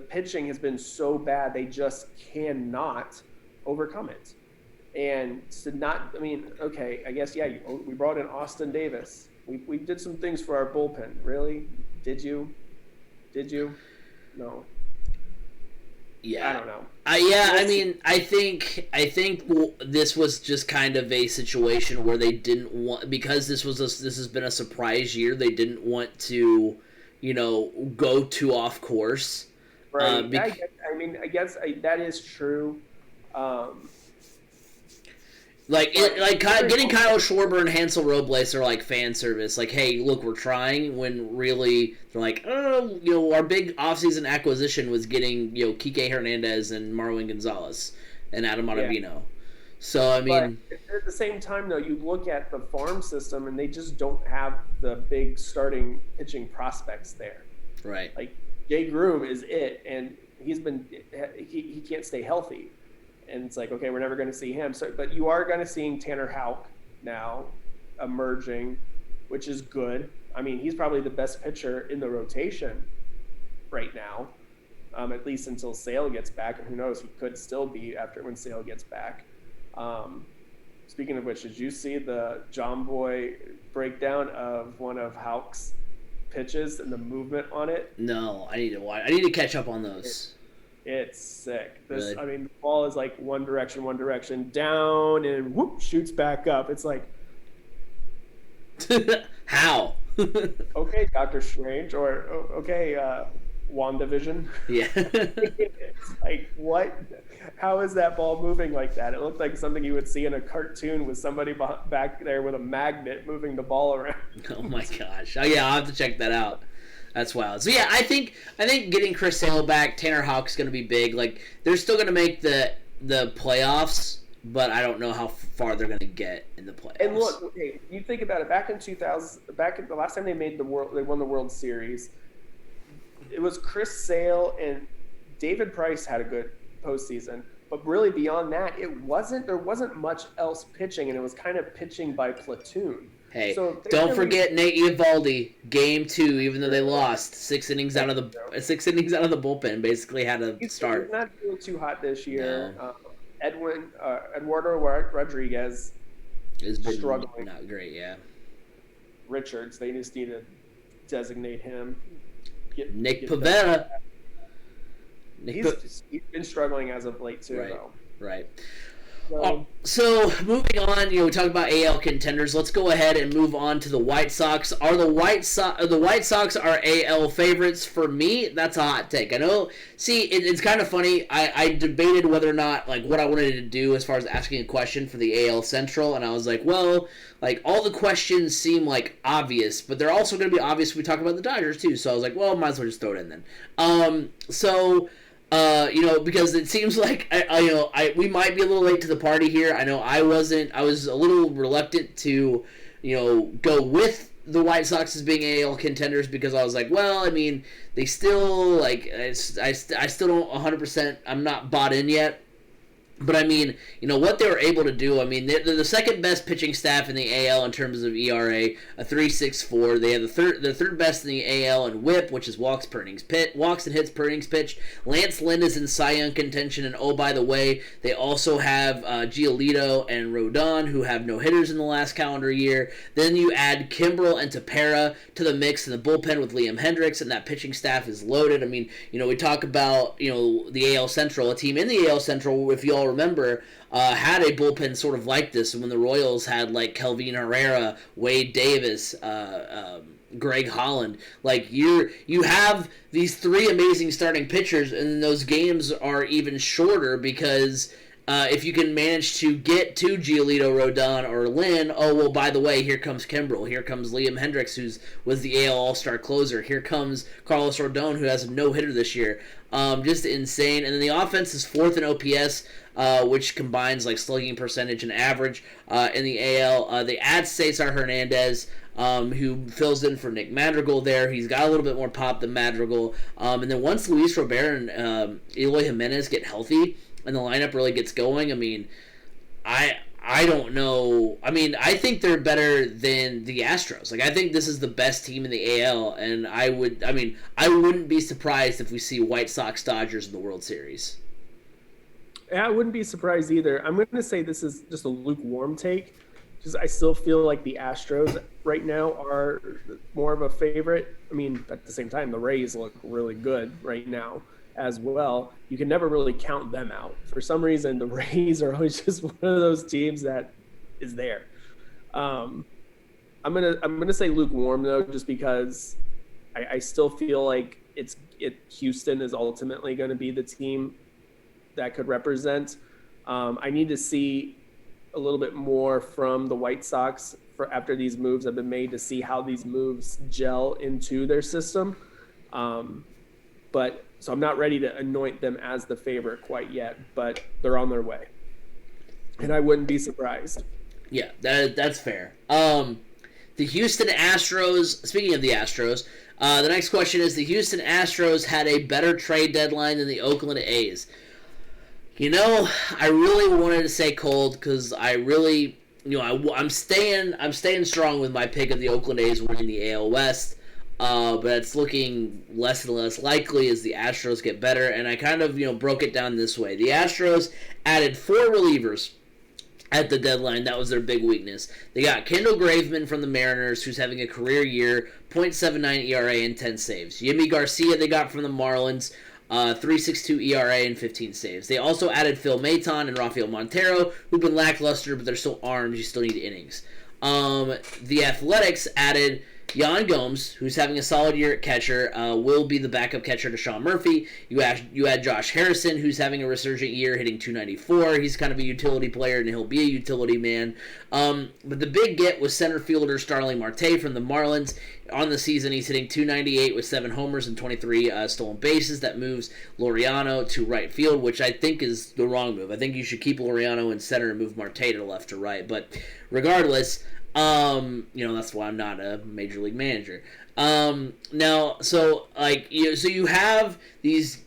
pitching has been so bad, they just cannot overcome it. And okay, I guess, we brought in Austin Davis. We did some things for our bullpen. Really? Did you? No. Yeah. I don't know. I think this was just kind of a situation where they didn't want, because this has been a surprise year, they didn't want to, go too off course. Right. I guess that is true. Getting Kyle Schwarber and Hansel Robles are like fan service. Like, hey, look, we're trying, when really they're like, our big offseason acquisition was getting, Kike Hernandez and Marwin Gonzalez and Adam Ottavino. Yeah. So, but at the same time, though, you look at the farm system and they just don't have the big starting pitching prospects there. Right. Like, Jay Groom is it, and he can't stay healthy. And it's like, okay, we're never going to see him. So, but you are going to see Tanner Houck now emerging, which is good. I mean, he's probably the best pitcher in the rotation right now, at least until Sale gets back. And who knows, he could still be when Sale gets back. Speaking of which, did you see the John Boy breakdown of one of Houck's pitches and the movement on it? No, I need to watch. I need to catch up on those. It's sick. Really? I mean, the ball is like one direction, down, and whoop, shoots back up. It's like, how? Okay, Doctor Strange, or okay, WandaVision. Yeah. It's like, what? How is that ball moving like that? It looked like something you would see in a cartoon with somebody back there with a magnet moving the ball around. Oh my gosh! Oh yeah, I'll have to check that out. That's wild. So yeah, I think getting Chris Sale back, Tanner Houck's going to be big. Like, they're still going to make the playoffs, but I don't know how far they're going to get in the playoffs. And look, hey, you think about it. Back in the last time they won the World Series, it was Chris Sale and David Price had a good postseason. But really, beyond that, there wasn't much else pitching, and it was kind of pitching by platoon. Hey, so don't forget Nate Eovaldi, game 2, even though they lost 6 innings out of the bullpen, basically had to start. He's not doing too hot this year. No. Eduardo Rodriguez is struggling. Not great, yeah. Richards, they just need to designate him. Nick Pivetta. He's been struggling as of late too, right, though. Right. So moving on, we talk about AL contenders. Let's go ahead and move on to the White Sox. The White Sox are AL favorites for me? That's a hot take. I know. See, it's kind of funny. I debated whether or not what I wanted to do as far as asking a question for the AL Central, and I was like, well, all the questions seem obvious, but they're also going to be obvious when we talk about the Dodgers too. So I was like, well, might as well just throw it in then. Because it seems like we might be a little late to the party here. I know I wasn't. I was a little reluctant to, go with the White Sox as being AL contenders because I was like, well, I mean, they still I still don't 100%. I'm not bought in yet. But I mean, what they were able to do. I mean, they're the second best pitching staff in the AL in terms of ERA, a 3.64. They have the third best in the AL in WHIP, which is walks and hits per innings pitched. Lance Lynn is in Cy Young contention, and oh by the way, they also have Giolito and Rodon, who have no hitters in the last calendar year. Then you add Kimbrel and Tepera to the mix in the bullpen with Liam Hendricks, and that pitching staff is loaded. I mean, we talk about the AL Central, a team in the AL Central, if you all remember, had a bullpen sort of like this when the Royals had Kelvin Herrera, Wade Davis, Greg Holland. You have these three amazing starting pitchers, and those games are even shorter because if you can manage to get to Giolito, Rodon, or Lynn, oh, well, by the way, here comes Kimbrel. Here comes Liam Hendricks, who was the AL All-Star closer. Here comes Carlos Rodon, who has a no-hitter this year. Just insane. And then the offense is fourth in OPS, which combines slugging percentage and average in the AL. They add Cesar Hernandez, who fills in for Nick Madrigal there. He's got a little bit more pop than Madrigal. And then once Luis Robert and Eloy Jimenez get healthy and the lineup really gets going, I mean, I don't know. I mean, I think they're better than the Astros. I think this is the best team in the AL, and I wouldn't be surprised if we see White Sox Dodgers in the World Series. Yeah, I wouldn't be surprised either. I'm going to say this is just a lukewarm take. Just I still feel like the Astros right now are more of a favorite. I mean, at the same time, the Rays look really good right now as well. You can never really count them out. For some reason, the Rays are always just one of those teams that is there. I'm gonna say lukewarm though, just because I still feel like Houston is ultimately going to be the team that could represent. I need to see a little bit more from the White Sox after these moves have been made to see how these moves gel into their system. So I'm not ready to anoint them as the favorite quite yet, but they're on their way. And I wouldn't be surprised. Yeah, that's fair. The Houston Astros, speaking of the Astros, the next question is the Houston Astros had a better trade deadline than the Oakland A's. I really wanted to say cold because I really, I'm staying strong with my pick of the Oakland A's winning the AL West. But it's looking less and less likely as the Astros get better. And I kind of, broke it down this way. The Astros added 4 relievers at the deadline. That was their big weakness. They got Kendall Graveman from the Mariners, who's having a career year, .79 ERA and 10 saves. Yimi Garcia they got from the Marlins, 3.62 ERA and 15 saves. They also added Phil Maton and Rafael Montero, who've been lackluster, but they're still arms. You still need innings. The Athletics added Yan Gomes, who's having a solid year at catcher, will be the backup catcher to Sean Murphy. You add Josh Harrison, who's having a resurgent year, hitting .294. He's kind of a utility player, and he'll be a utility man. But the big get was center fielder Starling Marte from the Marlins. On the season, he's hitting .298 with 7 homers and 23 stolen bases. That moves Laureano to right field, which I think is the wrong move. I think you should keep Laureano in center and move Marte to left to right. But regardless, that's why I'm not a major league manager. So you have these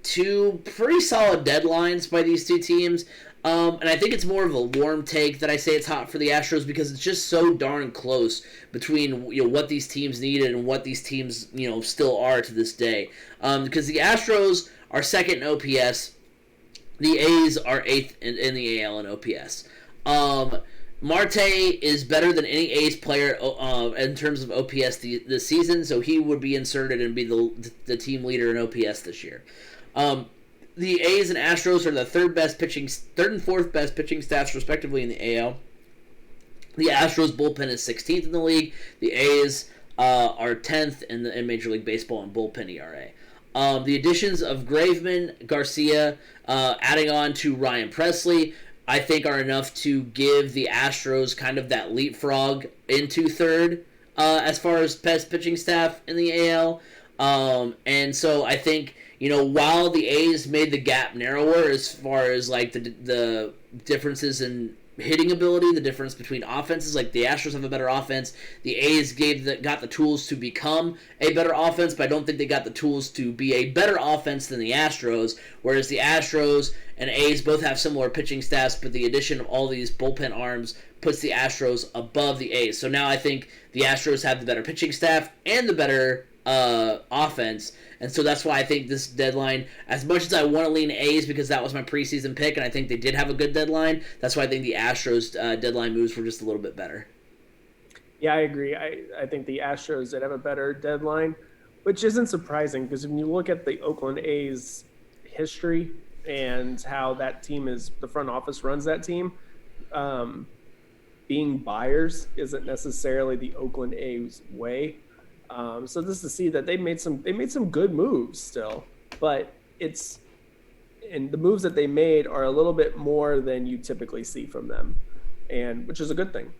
2 pretty solid deadlines by these 2 teams. And I think it's more of a warm take that I say it's hot for the Astros because it's just so darn close between what these teams needed and what these teams still are to this day. Because the Astros are second in OPS, the A's are 8th in the AL in OPS. Marte is better than any A's player in terms of OPS this season, so he would be inserted and be the team leader in OPS this year. the A's and Astros are the third and fourth best pitching staffs respectively in the AL. The Astros bullpen is 16th in the league. The A's are 10th in Major League Baseball in bullpen ERA. The additions of Graveman, Garcia, adding on to Ryan Presley, I think are enough to give the Astros kind of that leapfrog into third as far as best pitching staff in the AL. And so I think, while the A's made the gap narrower as far as like the differences in hitting ability, the difference between offenses, like the Astros have a better offense, the A's got the tools to become a better offense, but I don't think they got the tools to be a better offense than the Astros, whereas the Astros and A's both have similar pitching staffs, but the addition of all these bullpen arms puts the Astros above the A's. So now I think the Astros have the better pitching staff and the better offense, and so that's why I think this deadline, as much as I want to lean A's because that was my preseason pick and I think they did have a good deadline, that's why I think the Astros deadline moves were just a little bit better. Yeah, I agree. I think the Astros did have a better deadline, which isn't surprising because when you look at the Oakland A's history and how that team the front office runs that team, being buyers isn't necessarily the Oakland A's way. So just to see that they made some good moves still, but and the moves that they made are a little bit more than you typically see from them, and which is a good thing,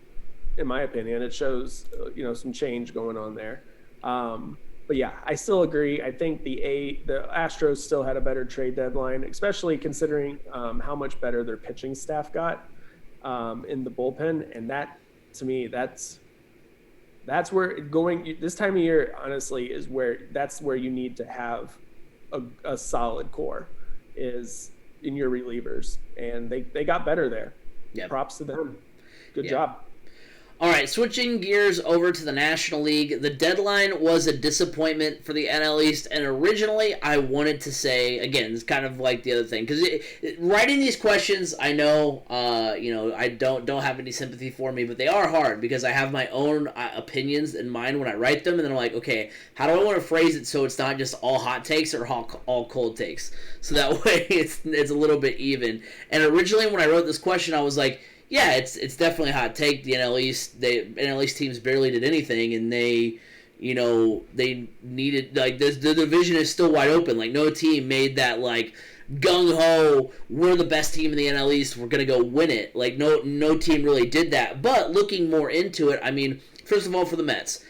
in my opinion. It shows some change going on there. But yeah, I still agree. I think the Astros still had a better trade deadline, especially considering how much better their pitching staff got in the bullpen, and that to me that's where going this time of year, honestly, is that's where you need to have a solid core is in your relievers. And they got better there. Yep. Props to them. Good job. All right, switching gears over to the National League. The deadline was a disappointment for the NL East, and originally I wanted to say, again, it's kind of like the other thing, because writing these questions, I know, I don't have any sympathy for me, but they are hard because I have my own opinions in mind when I write them, and then I'm like, okay, how do I want to phrase it so it's not just all hot takes or all cold takes, so that way it's a little bit even. And originally when I wrote this question, I was like, yeah, it's definitely a hot take. The NL East teams barely did anything, and they needed, like, the division is still wide open. Like, no team made that, like, gung-ho, we're the best team in the NL East, we're going to go win it. Like, no team really did that. But looking more into it, I mean, first of all, for the Mets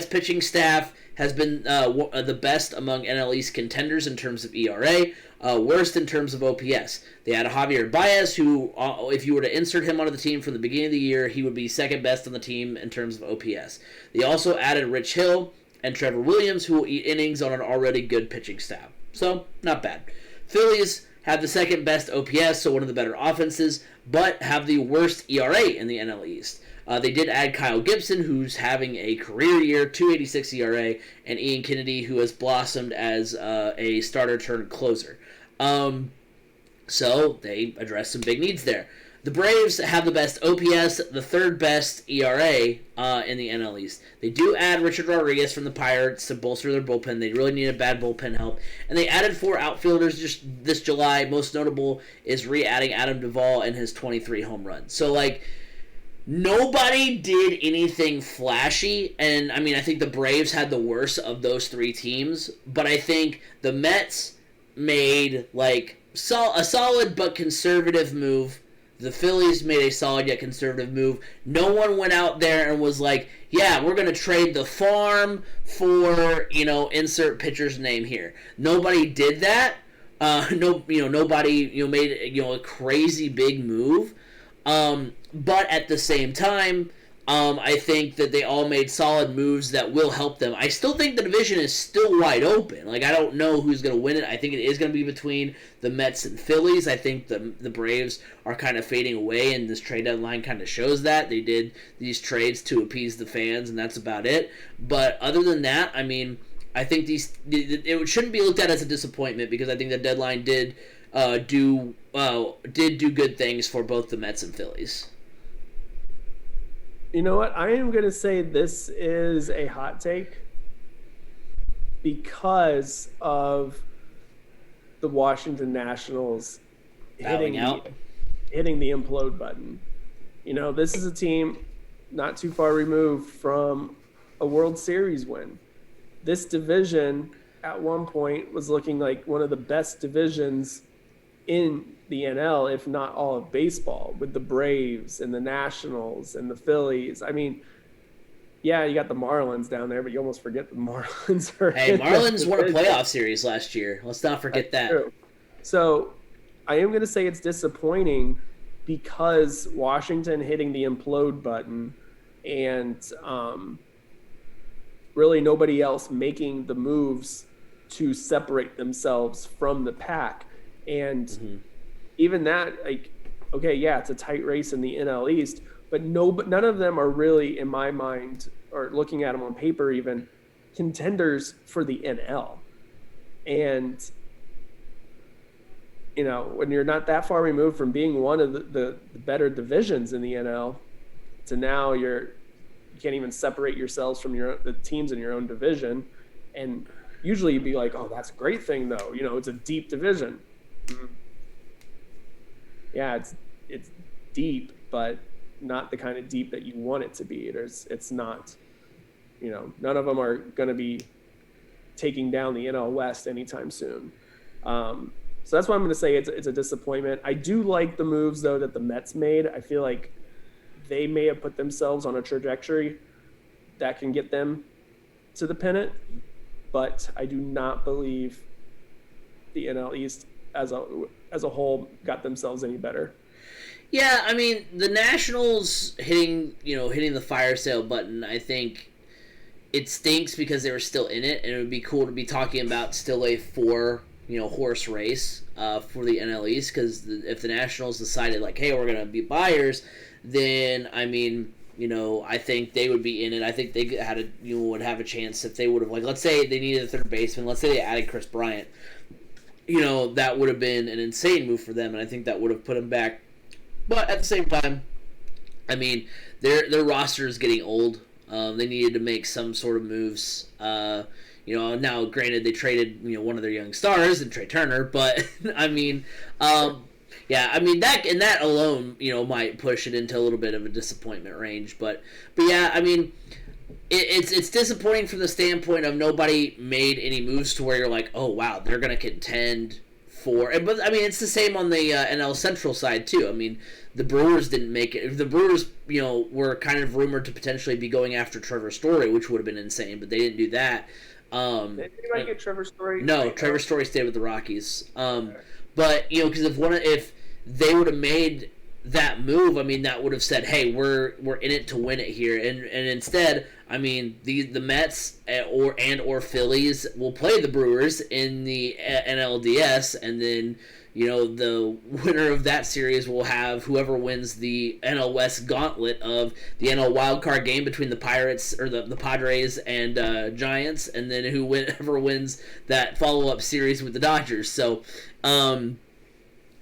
pitching staff has been the best among NL East contenders in terms of ERA, worst in terms of OPS. They had Javier Baez, who, if you were to insert him onto the team from the beginning of the year, he would be second best on the team in terms of OPS. They also added Rich Hill and Trevor Williams, who will eat innings on an already good pitching staff. So, not bad. Phillies have the second best OPS, so one of the better offenses, but have the worst ERA in the NL East. They did add Kyle Gibson, who's having a career year, 2.86 ERA, and Ian Kennedy, who has blossomed as a starter-turned-closer. So they addressed some big needs there. The Braves have the best OPS, the third best ERA in the NL East. They do add Richard Rodriguez from the Pirates to bolster their bullpen. They really needed bad bullpen help. And they added 4 outfielders just this July. Most notable is re-adding Adam Duvall and his 23 home runs. So, like, nobody did anything flashy, and I mean, I think the Braves had the worst of those 3 teams, but I think the Mets made, like, a solid but conservative move. The Phillies made a solid yet conservative move. No one went out there and was like, yeah, we're going to trade the farm for, insert pitcher's name here. Nobody did that. Nobody, made, a crazy big move. But at the same time, I think that they all made solid moves that will help them. I still think the division is still wide open. Like, I don't know who's going to win it. I think it is going to be between the Mets and Phillies. I think the Braves are kind of fading away, and this trade deadline kind of shows that. They did these trades to appease the fans, and that's about it. But other than that, I mean, I think it shouldn't be looked at as a disappointment because I think the deadline did do good things for both the Mets and Phillies. You know what? I am going to say this is a hot take because of the Washington Nationals Bowing out. hitting the implode button. This is a team not too far removed from a World Series win. This division at one point was looking like one of the best divisions in the NL, if not all of baseball, with the Braves and the Nationals and the Phillies. I mean, yeah, you got the Marlins down there, but you almost forget the Marlins are. Hey, Marlins won a playoff series last year. Let's not forget that. True. So I am going to say it's disappointing because Washington hitting the implode button and really nobody else making the moves to separate themselves from the pack. And even that, like, okay, yeah, it's a tight race in the NL East, but none of them are really, in my mind, or looking at them on paper even, contenders for the NL. And, when you're not that far removed from being one of the better divisions in the NL, to now you can't even separate yourselves from the teams in your own division. And usually you'd be like, oh, that's a great thing, though. It's a deep division. Yeah, it's deep, but not the kind of deep that you want it to be. It's not, none of them are going to be taking down the NL West anytime soon. So that's why I'm going to say it's a disappointment. I do like the moves, though, that the Mets made. I feel like they may have put themselves on a trajectory that can get them to the pennant, but I do not believe the NL East as a whole got themselves any better. Yeah, I mean, the Nationals hitting the fire sale button, I think it stinks because they were still in it, and it would be cool to be talking about still a horse race for the NL East, because if the Nationals decided, like, hey, we're going to be buyers, then, I mean, I think they would be in it. I think they would have a chance if they would have, like, let's say they needed a third baseman, let's say they added Chris Bryant, that would have been an insane move for them, and I think that would have put them back. But at the same time, I mean, their roster is getting old. They needed to make some sort of moves. Now, granted, they traded one of their young stars in Trey Turner, but I mean, yeah, I mean that alone might push it into a little bit of a disappointment range. But yeah, I mean, it's disappointing from the standpoint of nobody made any moves to where you're like, oh wow, they're gonna contend for. But I mean, it's the same on the NL Central side too. I mean, the Brewers didn't make it. The Brewers, were kind of rumored to potentially be going after Trevor Story, which would have been insane, but they didn't do that. Did anybody get Trevor Story? No, Trevor Story stayed with the Rockies. But because if they would have made that move, I mean, that would have said, hey, we're in it to win it here, and instead, I mean, the Mets or Phillies will play the Brewers in the NLDS, and then the winner of that series will have whoever wins the NL West gauntlet of the NL wildcard game between the Pirates or the Padres and Giants, and then whoever wins that follow-up series with the Dodgers. So,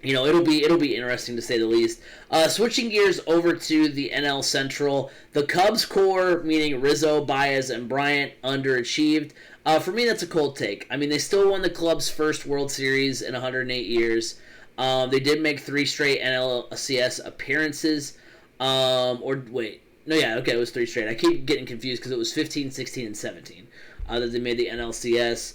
it'll be interesting to say the least. Switching gears over to the NL Central, the Cubs core, meaning Rizzo, Baez, and Bryant, underachieved. For me, that's a cold take. I mean, they still won the club's first World Series in 108 years. They did make 3 straight NLCS appearances. It was 3 straight. I keep getting confused because it was 15, 16, and 17 that they made the NLCS.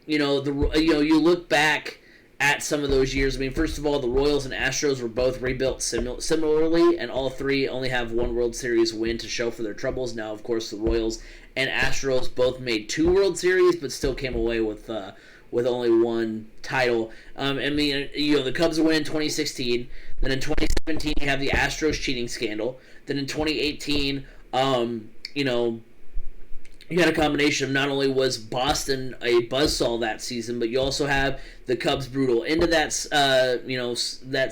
You look back at some of those years. I mean, first of all, the Royals and Astros were both rebuilt similarly, and all 3 only have 1 World Series win to show for their troubles. Now, of course, the Royals and Astros both made 2 World Series, but still came away with only 1 title. I mean, the Cubs win in 2016. Then in 2017, you have the Astros cheating scandal. Then in 2018, you had a combination of not only was Boston a buzzsaw that season, but you also have the Cubs' brutal end of that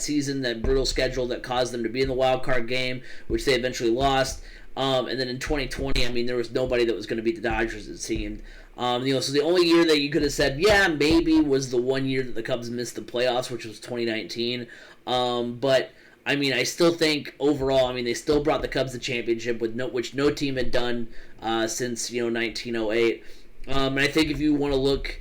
season, that brutal schedule that caused them to be in the wild card game, which they eventually lost. And then in 2020, I mean, there was nobody that was going to beat the Dodgers, it seemed. So the only year that you could have said, yeah, maybe, was the one year that the Cubs missed the playoffs, which was 2019. But I mean, I still think overall, I mean, they still brought the Cubs the championship, which no team had done since 1908. And I think if you want to look,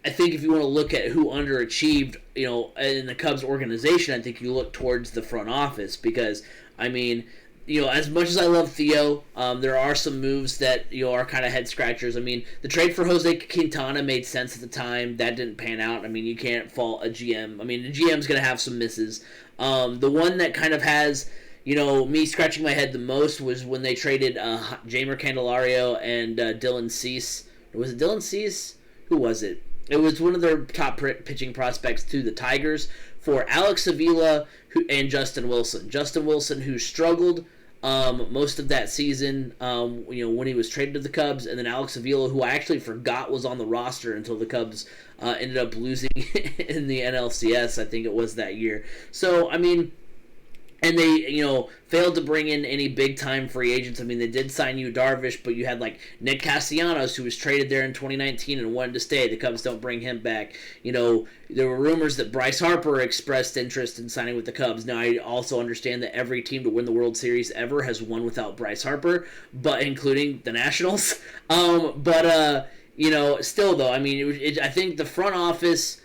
I think if you want to look at who underachieved, in the Cubs organization, I think you look towards the front office because, I mean, as much as I love Theo, there are some moves that are kind of head scratchers. I mean, the trade for Jose Quintana made sense at the time. That didn't pan out. I mean, you can't fault a GM. I mean, the GM's going to have some misses. The one that kind of has me scratching my head the most was when they traded Jeimer Candelario and Dylan Cease. Was it Dylan Cease? Who was it? It was one of their top pitching prospects to the Tigers for Alex Avila and Justin Wilson. Justin Wilson, who struggled most of that season, when he was traded to the Cubs, and then Alex Avila, who I actually forgot was on the roster until the Cubs ended up losing in the NLCS, I think it was that year. So, I mean, and they, failed to bring in any big-time free agents. I mean, they did sign Yu Darvish, but you had, Nick Castellanos, who was traded there in 2019 and wanted to stay. The Cubs don't bring him back. There were rumors that Bryce Harper expressed interest in signing with the Cubs. Now, I also understand that every team to win the World Series ever has won without Bryce Harper, but including the Nationals. Still, though, I mean, I think the front office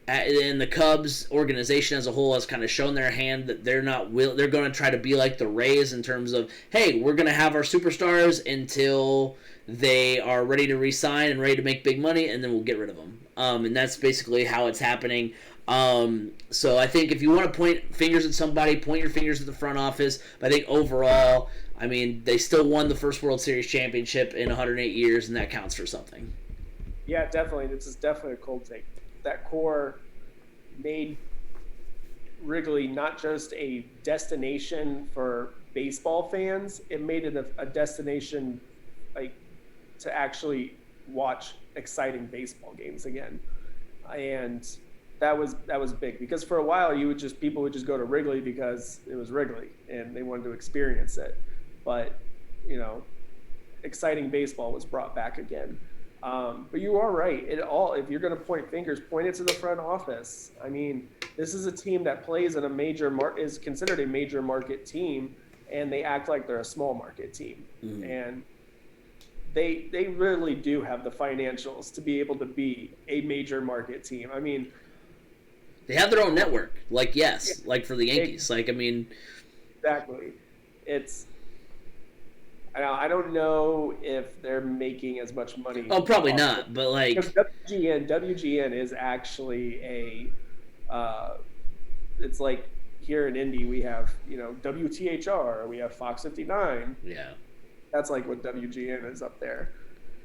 and the Cubs organization as a whole has kind of shown their hand that they're going to try to be like the Rays in terms of, hey, we're going to have our superstars until they are ready to re-sign and ready to make big money, and then we'll get rid of them. And that's basically how it's happening. So I think if you want to point fingers at somebody, point your fingers at the front office. But I think overall, I mean, they still won the first World Series championship in 108 years, and that counts for something. Yeah, definitely. This is definitely a cold take. That core made Wrigley not just a destination for baseball fans, it made it a destination to actually watch exciting baseball games again. And that was big because for a while people would just go to Wrigley because it was Wrigley and they wanted to experience it. But, exciting baseball was brought back again. But you are right. If you're going to point fingers, point it to the front office. I mean, this is a team that plays in is considered a major market team, and they act like they're a small market team. Mm-hmm. And they really do have the financials to be able to be a major market team. I mean, they have their own network. Like for the Yankees. Exactly. I don't know if they're making as much money. Oh, probably not. But WGN is actually it's like here in Indy we have WTHR, we have Fox 59. Yeah, that's like what WGN is up there.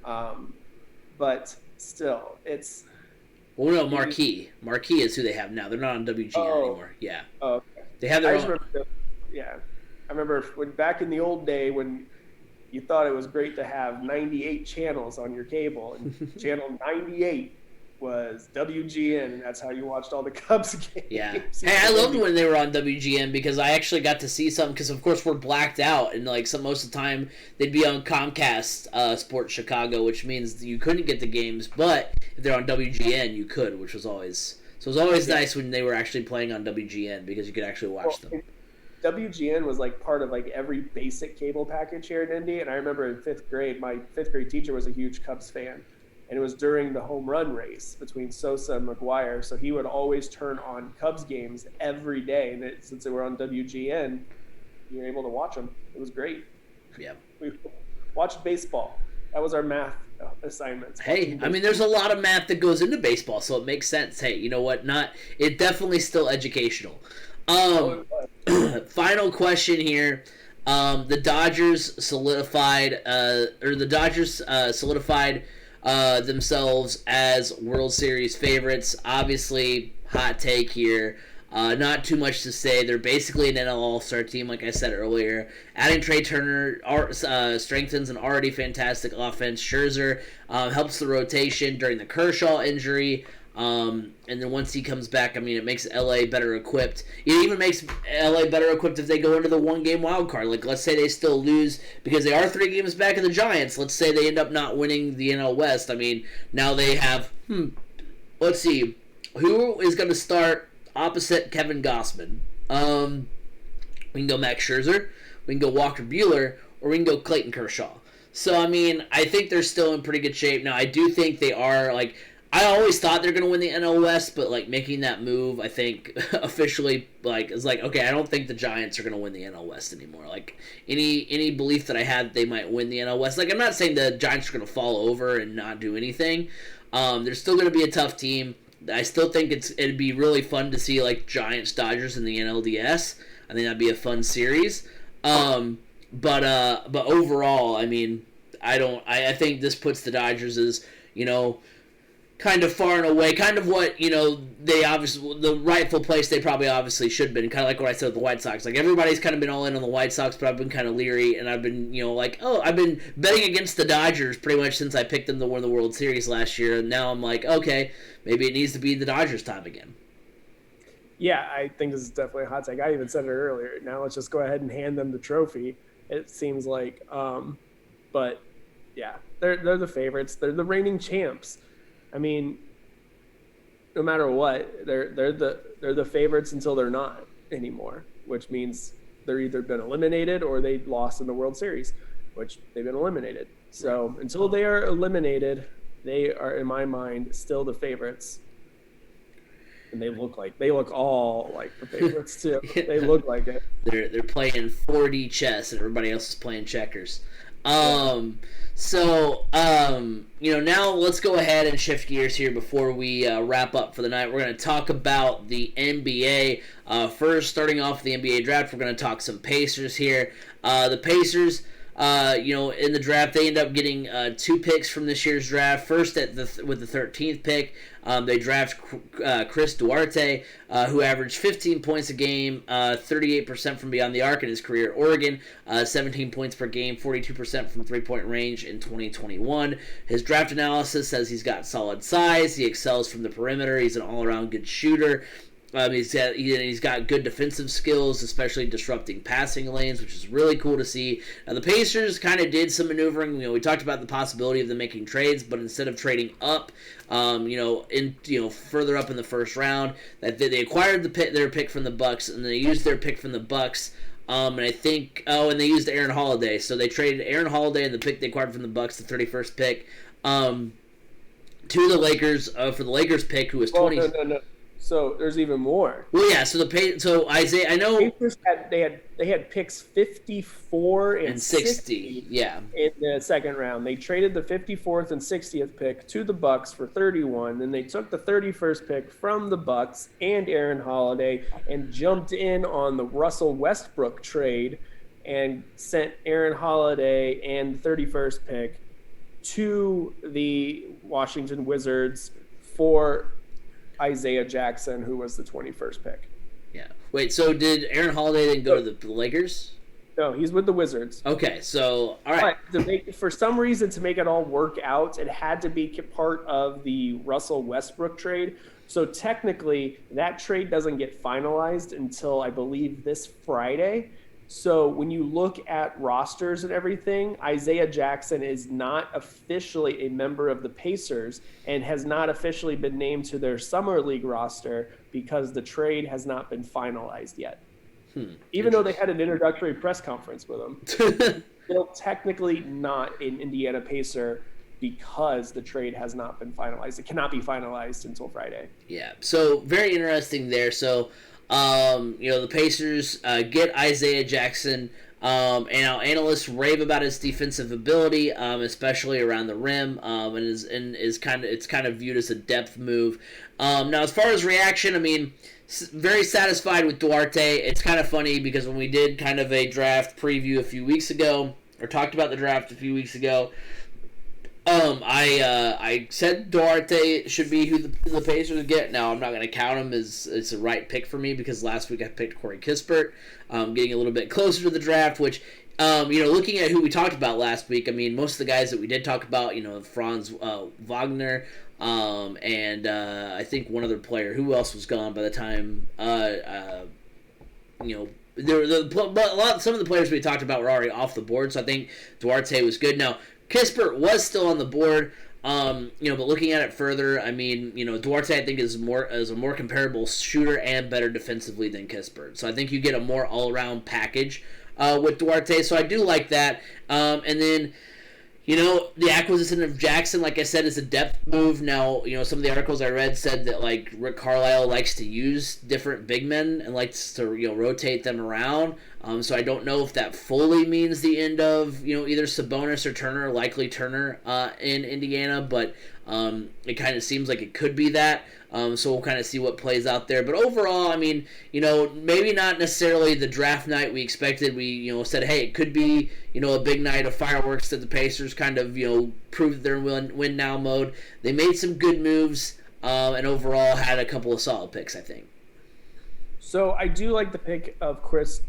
But still, it's. Well, no, Marquee. Marquee is who they have now. They're not on WGN anymore. Yeah. Oh, okay. They have their own. I remember when back in the old day when you thought it was great to have 98 channels on your cable, and channel 98 was WGN, and that's how you watched all the Cubs games. Yeah. Hey, I loved when they were on WGN because I actually got to see some, because of course we're blacked out, and most of the time they'd be on Comcast Sports Chicago, which means you couldn't get the games, but if they're on WGN, you could, which was always... So it was always nice when they were actually playing on WGN because you could actually watch them. WGN was part of every basic cable package here in Indy, and I remember in 5th grade, my 5th grade teacher was a huge Cubs fan, and it was during the home run race between Sosa and McGuire, so he would always turn on Cubs games every day, and since they were on WGN, you were able to watch them. It was great. Yeah. We watched baseball. That was our math assignments. Hey, I mean, there's a lot of math that goes into baseball, so it makes sense. Hey, you know what? It definitely still educational. Final question here. The Dodgers solidified themselves as World Series favorites. Obviously, hot take here. Not too much to say. They're basically an NL All-Star team, like I said earlier. Adding Trey Turner strengthens an already fantastic offense. Scherzer helps the rotation during the Kershaw injury. And then once he comes back, I mean, it makes LA better equipped. It even makes LA better equipped if they go into the one-game wild card. Let's say they still lose because they are 3 games back of the Giants. Let's say they end up not winning the NL West. I mean, now they have, let's see, who is going to start opposite Kevin Gausman? We can go Max Scherzer, we can go Walker Buehler, or we can go Clayton Kershaw. So, I mean, I think they're still in pretty good shape. Now, I do think they are, I always thought they're going to win the NL West, but like making that move, I think officially like is like, okay, I don't think the Giants are going to win the NL West anymore. Like any belief that I had they might win the NL West. Like I'm not saying the Giants are going to fall over and not do anything. They're still going to be a tough team. I still think it'd be really fun to see like Giants Dodgers in the NLDS. I think that'd be a fun series. But overall, I mean, I think this puts the Dodgers as, kind of far and away, kind of what, they obviously, the rightful place they probably obviously should have been, kind of like what I said with the White Sox. Like, everybody's kind of been all in on the White Sox, but I've been kind of leery, and I've been, I've been betting against the Dodgers pretty much since I picked them to win the World Series last year, and now I'm like, okay, maybe it needs to be the Dodgers' time again. Yeah, I think this is definitely a hot take. I even said it earlier. Now let's just go ahead and hand them the trophy, it seems like. But, yeah, they're the favorites. They're the reigning champs. I mean, no matter what, they're the favorites until they're not anymore, which means they're either been eliminated or they lost in the World Series, which they've been eliminated. So until they are eliminated, they are, in my mind, still the favorites. And they look all like the favorites too. They look like it. They're playing 4D chess and everybody else is playing checkers. Now let's go ahead and shift gears here before we wrap up for the night. We're going to talk about the NBA. First, starting off with the NBA draft, we're going to talk some Pacers here. The Pacers, in the draft, they end up getting 2 picks from this year's draft. First, with the 13th pick, they draft Chris Duarte, who averaged 15 points a game, 38% from beyond the arc in his career at Oregon, 17 points per game, 42% from three-point range in 2021. His draft analysis says he's got solid size, he excels from the perimeter, he's an all-around good shooter. He's got good defensive skills, especially disrupting passing lanes, which is really cool to see. Now, the Pacers kind of did some maneuvering. We talked about the possibility of them making trades, but instead of trading up, further up in the first round, that they acquired their pick from the Bucks, and they used their pick from the Bucks. And I think, and they used Aaron Holiday. So they traded Aaron Holiday and the pick they acquired from the Bucks, the 31st pick, to the Lakers for the Lakers pick, who was 20. No. So there's even more. Well, yeah. So Isaiah, I know Pacers they had picks 54 and 60. Yeah. In the second round, they traded the 54th and 60th pick to the Bucks for 31. Then they took the 31st pick from the Bucks and Aaron Holiday and jumped in on the Russell Westbrook trade and sent Aaron Holiday and the 31st pick to the Washington Wizards for Isaiah Jackson, who was the 21st pick. Yeah. Wait, so did Aaron Holiday then go to the Lakers? No, he's with the Wizards. Okay, so, all right. But for some reason, to make it all work out, it had to be part of the Russell Westbrook trade. So technically, that trade doesn't get finalized until, I believe, this Friday. So when you look at rosters and everything, Isaiah Jackson is not officially a member of the Pacers and has not officially been named to their Summer League roster because the trade has not been finalized yet. Even though they had an introductory press conference with him. Still technically not an Indiana Pacer because the trade has not been finalized. It cannot be finalized until Friday. Yeah, so very interesting there. So the Pacers get Isaiah Jackson, and now analysts rave about his defensive ability, especially around the rim, and is kind of viewed as a depth move. Now, as far as reaction, I mean, very satisfied with Duarte. It's kind of funny because when we did kind of a draft preview a few weeks ago, or talked about the draft a few weeks ago, I said Duarte should be who the Pacers get. Now, I'm not going to count him as it's a right pick for me because last week I picked Corey Kispert, getting a little bit closer to the draft, which, looking at who we talked about last week, I mean, most of the guys that we did talk about, Franz Wagner, and I think one other player. Who else was gone by the time, some of the players we talked about were already off the board, so I think Duarte was good. Now, Kispert was still on the board, but looking at it further, I mean, Duarte I think is a more comparable shooter and better defensively than Kispert. So I think you get a more all-around package with Duarte. So I do like that. And then, The acquisition of Jackson, like I said, is a depth move. Now, some of the articles I read said that like Rick Carlisle likes to use different big men and likes to rotate them around. So I don't know if that fully means the end of either Sabonis or Turner, likely Turner in Indiana, but it kind of seems like it could be that. So we'll kind of see what plays out there. But overall, I mean, maybe not necessarily the draft night we expected. We, said, hey, it could be, a big night of fireworks that the Pacers kind of, proved that they're in win now mode. They made some good moves and overall had a couple of solid picks, I think. So I do like the pick of Chris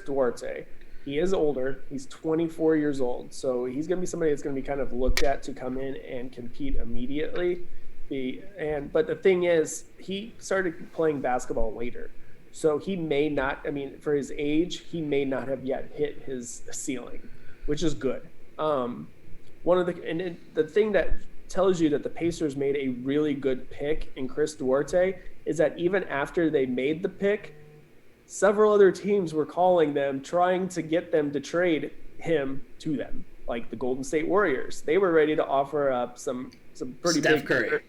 Duarte. He is older. He's 24 years old. So he's going to be somebody that's going to be kind of looked at to come in and compete immediately. But the thing is, he started playing basketball later. So he may not, for his age, he may not have yet hit his ceiling, which is good. The thing that tells you that the Pacers made a really good pick in Chris Duarte is that even after they made the pick, several other teams were calling them, trying to get them to trade him to them, like the Golden State Warriors. They were ready to offer up some pretty Steph big Curry.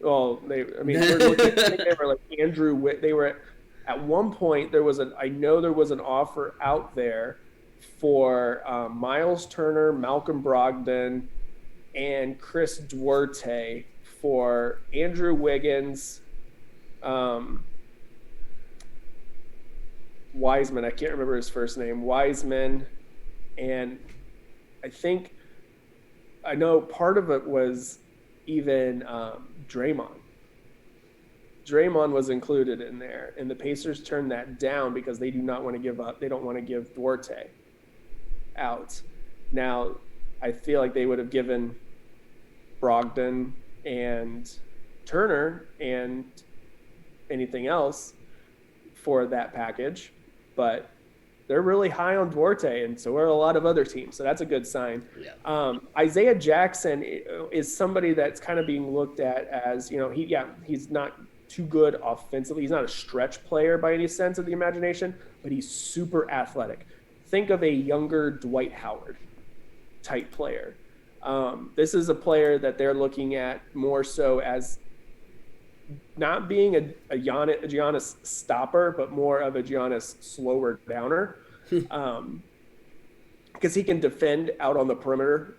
Well, they were like Andrew Witt. They were at one point I know there was an offer out there for Miles Turner, Malcolm Brogdon, and Chris Duarte for Andrew Wiggins, Wiseman. I can't remember his first name. Wiseman, and I know part of it was even Draymond. Draymond was included in there, and the Pacers turned that down because they do not want to give up. They don't want to give Duarte out. Now, I feel like they would have given Brogdon and Turner and anything else for that package, but they're really high on Duarte, and so are a lot of other teams. So that's a good sign. Yeah. Isaiah Jackson is somebody that's kind of being looked at as, he's not too good offensively. He's not a stretch player by any sense of the imagination, but he's super athletic. Think of a younger Dwight Howard type player. This is a player that they're looking at more so as not being a Giannis stopper, but more of a Giannis slower downer, because he can defend out on the perimeter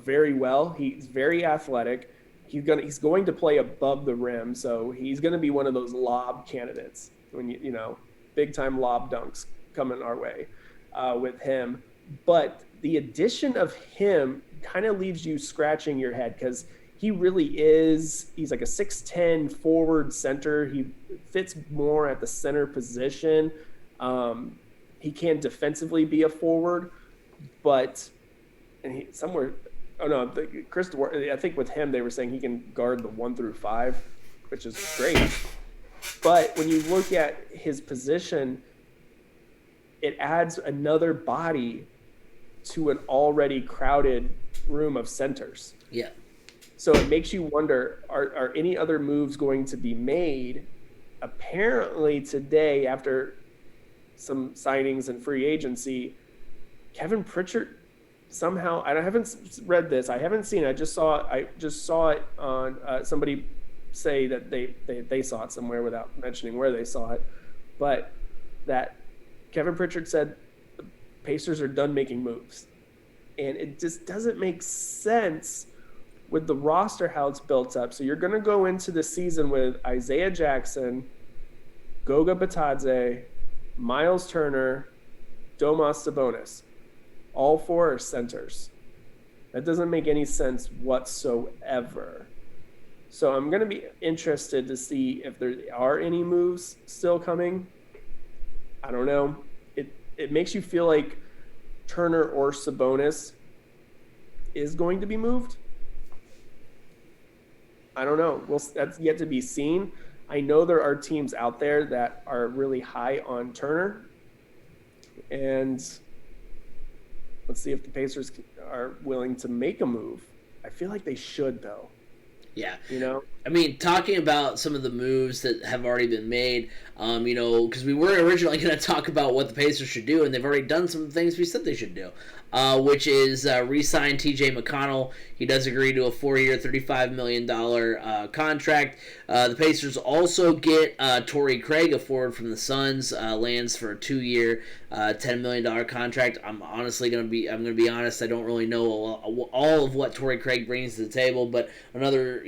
very well. He's very athletic. He's going to play above the rim, so he's going to be one of those lob candidates when big time lob dunks coming our way with him. But the addition of him kind of leaves you scratching your head because he really is. He's like a 6'10" forward center. He fits more at the center position. He can defensively be a forward, but Chris Duarte, I think with him they were saying he can guard the 1 through 5, which is great. But when you look at his position, it adds another body to an already crowded room of centers. Yeah. So it makes you wonder, are any other moves going to be made? Apparently today, after some signings and free agency, Kevin Pritchard somehow, I haven't read this, I haven't seen it, I just saw it on somebody say that they saw it somewhere without mentioning where they saw it, but that Kevin Pritchard said the Pacers are done making moves. And it just doesn't make sense with the roster how it's built up. So you're going to go into the season with Isaiah Jackson, Goga Bitadze, Miles Turner, Domas Sabonis. All 4 are centers. That doesn't make any sense whatsoever. So I'm going to be interested to see if there are any moves still coming. I don't know. It makes you feel like Turner or Sabonis is going to be moved. I don't know. Well, that's yet to be seen. I know there are teams out there that are really high on Turner. And let's see if the Pacers are willing to make a move. I feel like they should, though. Yeah. I mean, talking about some of the moves that have already been made, because we were originally going to talk about what the Pacers should do, and they've already done some of the things we said they should do, which is re-sign T.J. McConnell. He does agree to a 4-year, $35 million contract. The Pacers also get Torrey Craig, a forward from the Suns, lands for a 2-year, $10 million contract. I'm going to be honest. I don't really know all of what Torrey Craig brings to the table, but another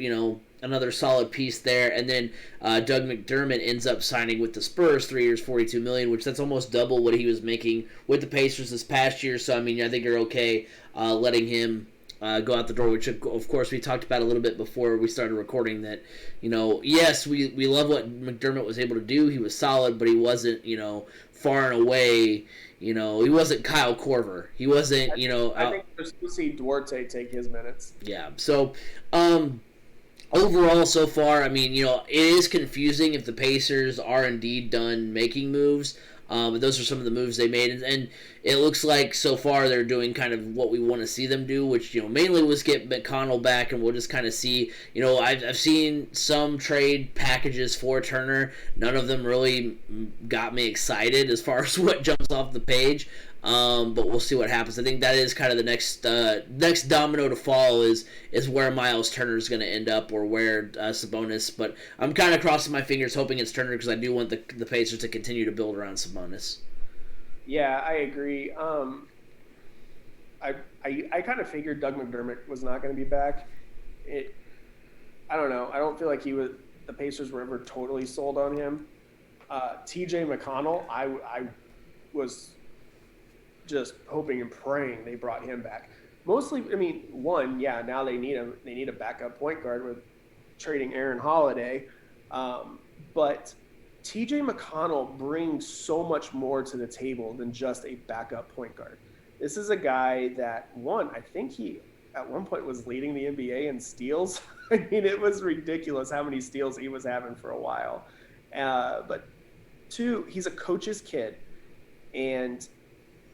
solid piece there. And then Doug McDermott ends up signing with the Spurs, 3 years, $42 million, which that's almost double what he was making with the Pacers this past year. So I mean, I think you're okay letting him go out the door, which of course we talked about a little bit before we started recording. That yes, we love what McDermott was able to do. He was solid, but he wasn't far and away. He wasn't Kyle Korver. He wasn't I think we'll see Duarte take his minutes. Yeah. So. Overall, so far, I mean, it is confusing if the Pacers are indeed done making moves. But those are some of the moves they made, and it looks like so far they're doing kind of what we want to see them do, which mainly was get McConnell back, and we'll just kind of see. I've seen some trade packages for Turner. None of them really got me excited as far as what jumps off the page. But we'll see what happens. I think that is kind of the next domino to fall is where Miles Turner is going to end up, or where Sabonis. But I'm kind of crossing my fingers, hoping it's Turner, because I do want the Pacers to continue to build around Sabonis. Yeah, I agree. I kind of figured Doug McDermott was not going to be back. I don't know. I don't feel like the Pacers were ever totally sold on him. T.J. McConnell, I was just hoping and praying they brought him back. Mostly, I mean, now they need him. They need a backup point guard with trading Aaron Holiday. But T.J. McConnell brings so much more to the table than just a backup point guard. This is a guy that, I think he at one point was leading the NBA in steals. I mean, it was ridiculous how many steals he was having for a while. But 2, he's a coach's kid, and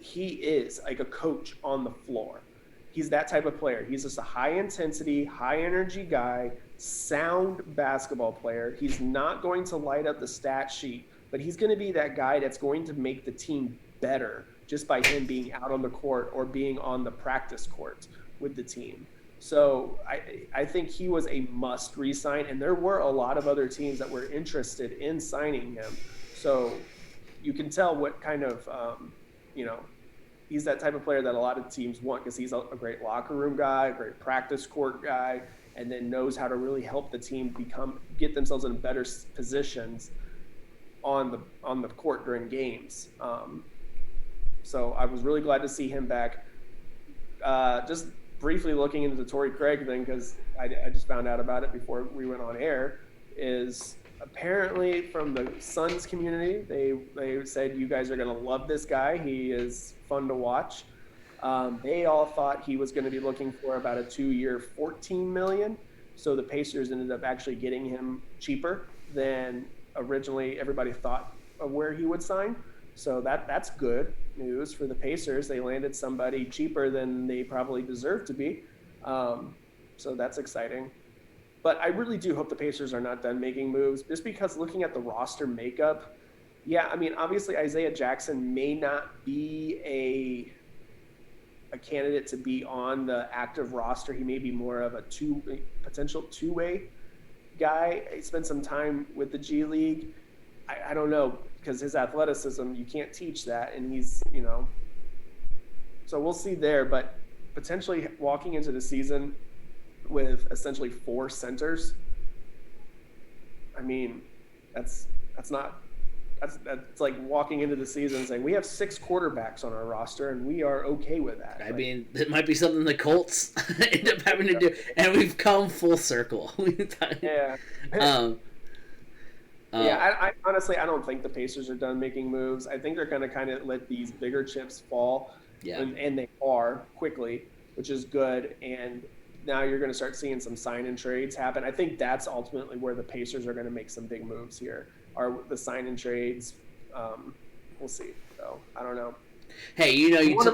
he is like a coach on the floor. He's that type of player. He's just a high-intensity, high-energy guy, sound basketball player. He's not going to light up the stat sheet, but he's going to be that guy that's going to make the team better just by him being out on the court or being on the practice court with the team. So I think he was a must re-sign, and there were a lot of other teams that were interested in signing him. So you can tell what kind of, he's that type of player that a lot of teams want, because he's a great locker room guy, a great practice court guy, and then knows how to really help the team get themselves in better positions on the court during games. So I was really glad to see him back. Just briefly looking into the Torrey Craig thing, because I just found out about it before we went on air, is apparently from the Suns community, they said, you guys are going to love this guy. He is fun to watch. They all thought he was going to be looking for about a 2-year, $14 million. So the Pacers ended up actually getting him cheaper than originally everybody thought of where he would sign. So that's good news for the Pacers. They landed somebody cheaper than they probably deserve to be. So that's exciting. But I really do hope the Pacers are not done making moves, just because looking at the roster makeup, I mean, obviously Isaiah Jackson may not be a candidate to be on the active roster. He may be more of a potential two-way guy. He spent some time with the G League. I don't know, because his athleticism, you can't teach that, and he's, so we'll see there. But potentially walking into the season with essentially 4 centers, I mean, that's like walking into the season saying we have 6 quarterbacks on our roster and we are okay with that. I mean, it might be something the Colts end up having to do, and we've come full circle. Yeah. I honestly, I don't think the Pacers are done making moves. I think they're going to kind of let these bigger chips fall, and they are quickly, which is good. And now you're going to start seeing some sign-in trades happen. I think that's ultimately where the Pacers are going to make some big moves here, are the sign-in trades. We'll see. So I don't know. Hey, one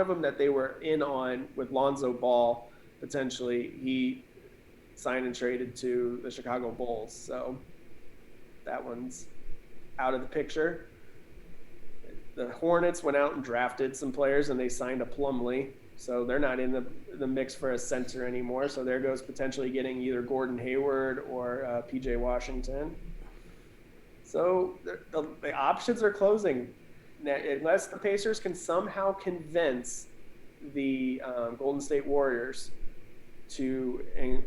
of them that they were in on with Lonzo Ball potentially. signed and traded to the Chicago Bulls. So that one's out of the picture. The Hornets went out and drafted some players, and they signed a Plumlee. So they're not in the mix for a center anymore. So there goes potentially getting either Gordon Hayward or P.J. Washington. So the options are closing. Now, unless the Pacers can somehow convince the Golden State Warriors to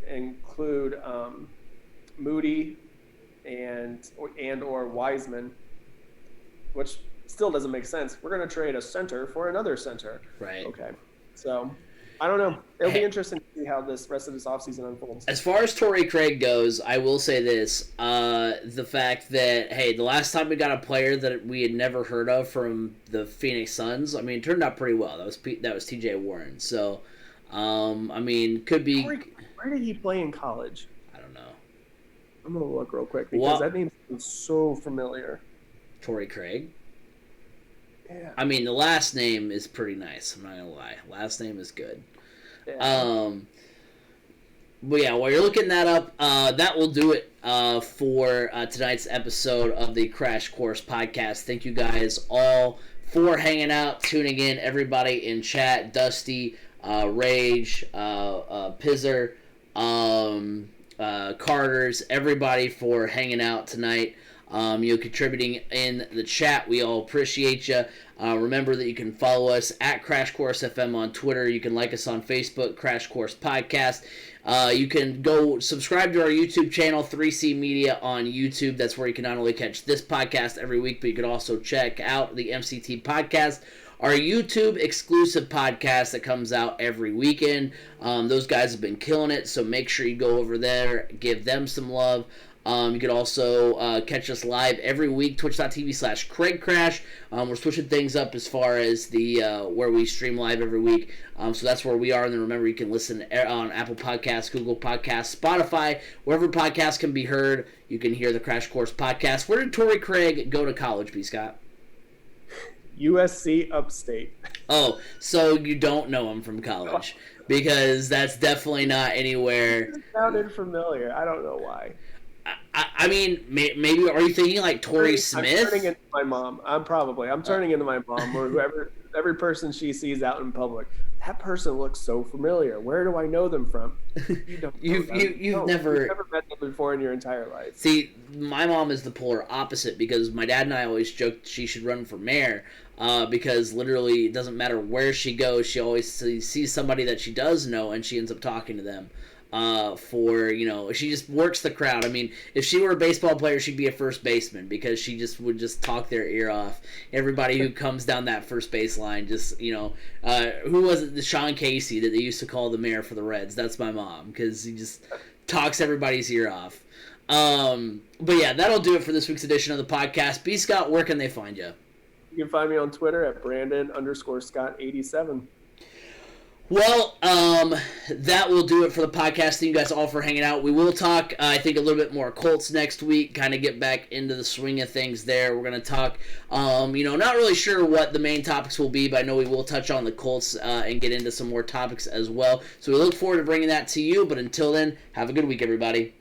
include Moody and or Wiseman, which still doesn't make sense. We're going to trade a center for another center. Right. Okay. So, I don't know. It'll be interesting to see how this rest of this offseason unfolds. As far as Torrey Craig goes, I will say this. The fact that, hey, the last time we got a player that we had never heard of from the Phoenix Suns, I mean, it turned out pretty well. That was TJ Warren. So, I mean, could be... Where did he play in college? I don't know. I'm going to look real quick because that name is so familiar. Torrey Craig? Yeah. I mean, the last name is pretty nice. I'm not gonna lie. Last name is good. Yeah. But yeah, while you're looking that up, that will do it for tonight's episode of the Crash Course Podcast. Thank you guys all for hanging out, tuning in. Everybody in chat, Dusty, Rage, Pizzer, Carters, everybody for hanging out tonight. Contributing in the chat. We all appreciate you. Remember that you can follow us at Crash Course FM on Twitter. You can like us on Facebook, Crash Course Podcast. You can go subscribe to our YouTube channel, 3C Media on YouTube. That's where you can not only catch this podcast every week, but you can also check out the MCT podcast, our YouTube exclusive podcast that comes out every weekend. Those guys have been killing it, so make sure you go over there, give them some love. You can also catch us live every week, twitch.tv/CraigCrash. We're switching things up as far as the where we stream live every week. So that's where we are. And then remember, you can listen on Apple Podcasts, Google Podcasts, Spotify, wherever podcasts can be heard. You can hear the Crash Course Podcast. Where did Torrey Craig go to college, B. Scott? USC Upstate. Oh, so you don't know him from college. Because that's definitely not anywhere. It sounded familiar. I don't know why. I mean, maybe, are you thinking like Torrey Smith? I'm turning into my mom. I'm turning into my mom, or whoever, every person she sees out in public. That person looks so familiar. Where do I know them from? You've never met them before in your entire life. See, my mom is the polar opposite, because my dad and I always joked she should run for mayor, because literally it doesn't matter where she goes, she always sees somebody that she does know, and she ends up talking to them. She just works the crowd. I mean, if she were a baseball player, she'd be a first baseman, because she just would just talk their ear off. Everybody who comes down that first base line, just, who was it? The Sean Casey that they used to call the mayor for the Reds. That's my mom, because he just talks everybody's ear off. But yeah, that'll do it for this week's edition of the podcast. B. Scott, where can they find you? You can find me on Twitter at Brandon_Scott87. Well, that will do it for the podcast. Thank you guys all for hanging out. We will talk, I think, a little bit more Colts next week, kind of get back into the swing of things there. We're going to talk, not really sure what the main topics will be, but I know we will touch on the Colts and get into some more topics as well. So we look forward to bringing that to you, but until then, have a good week, everybody.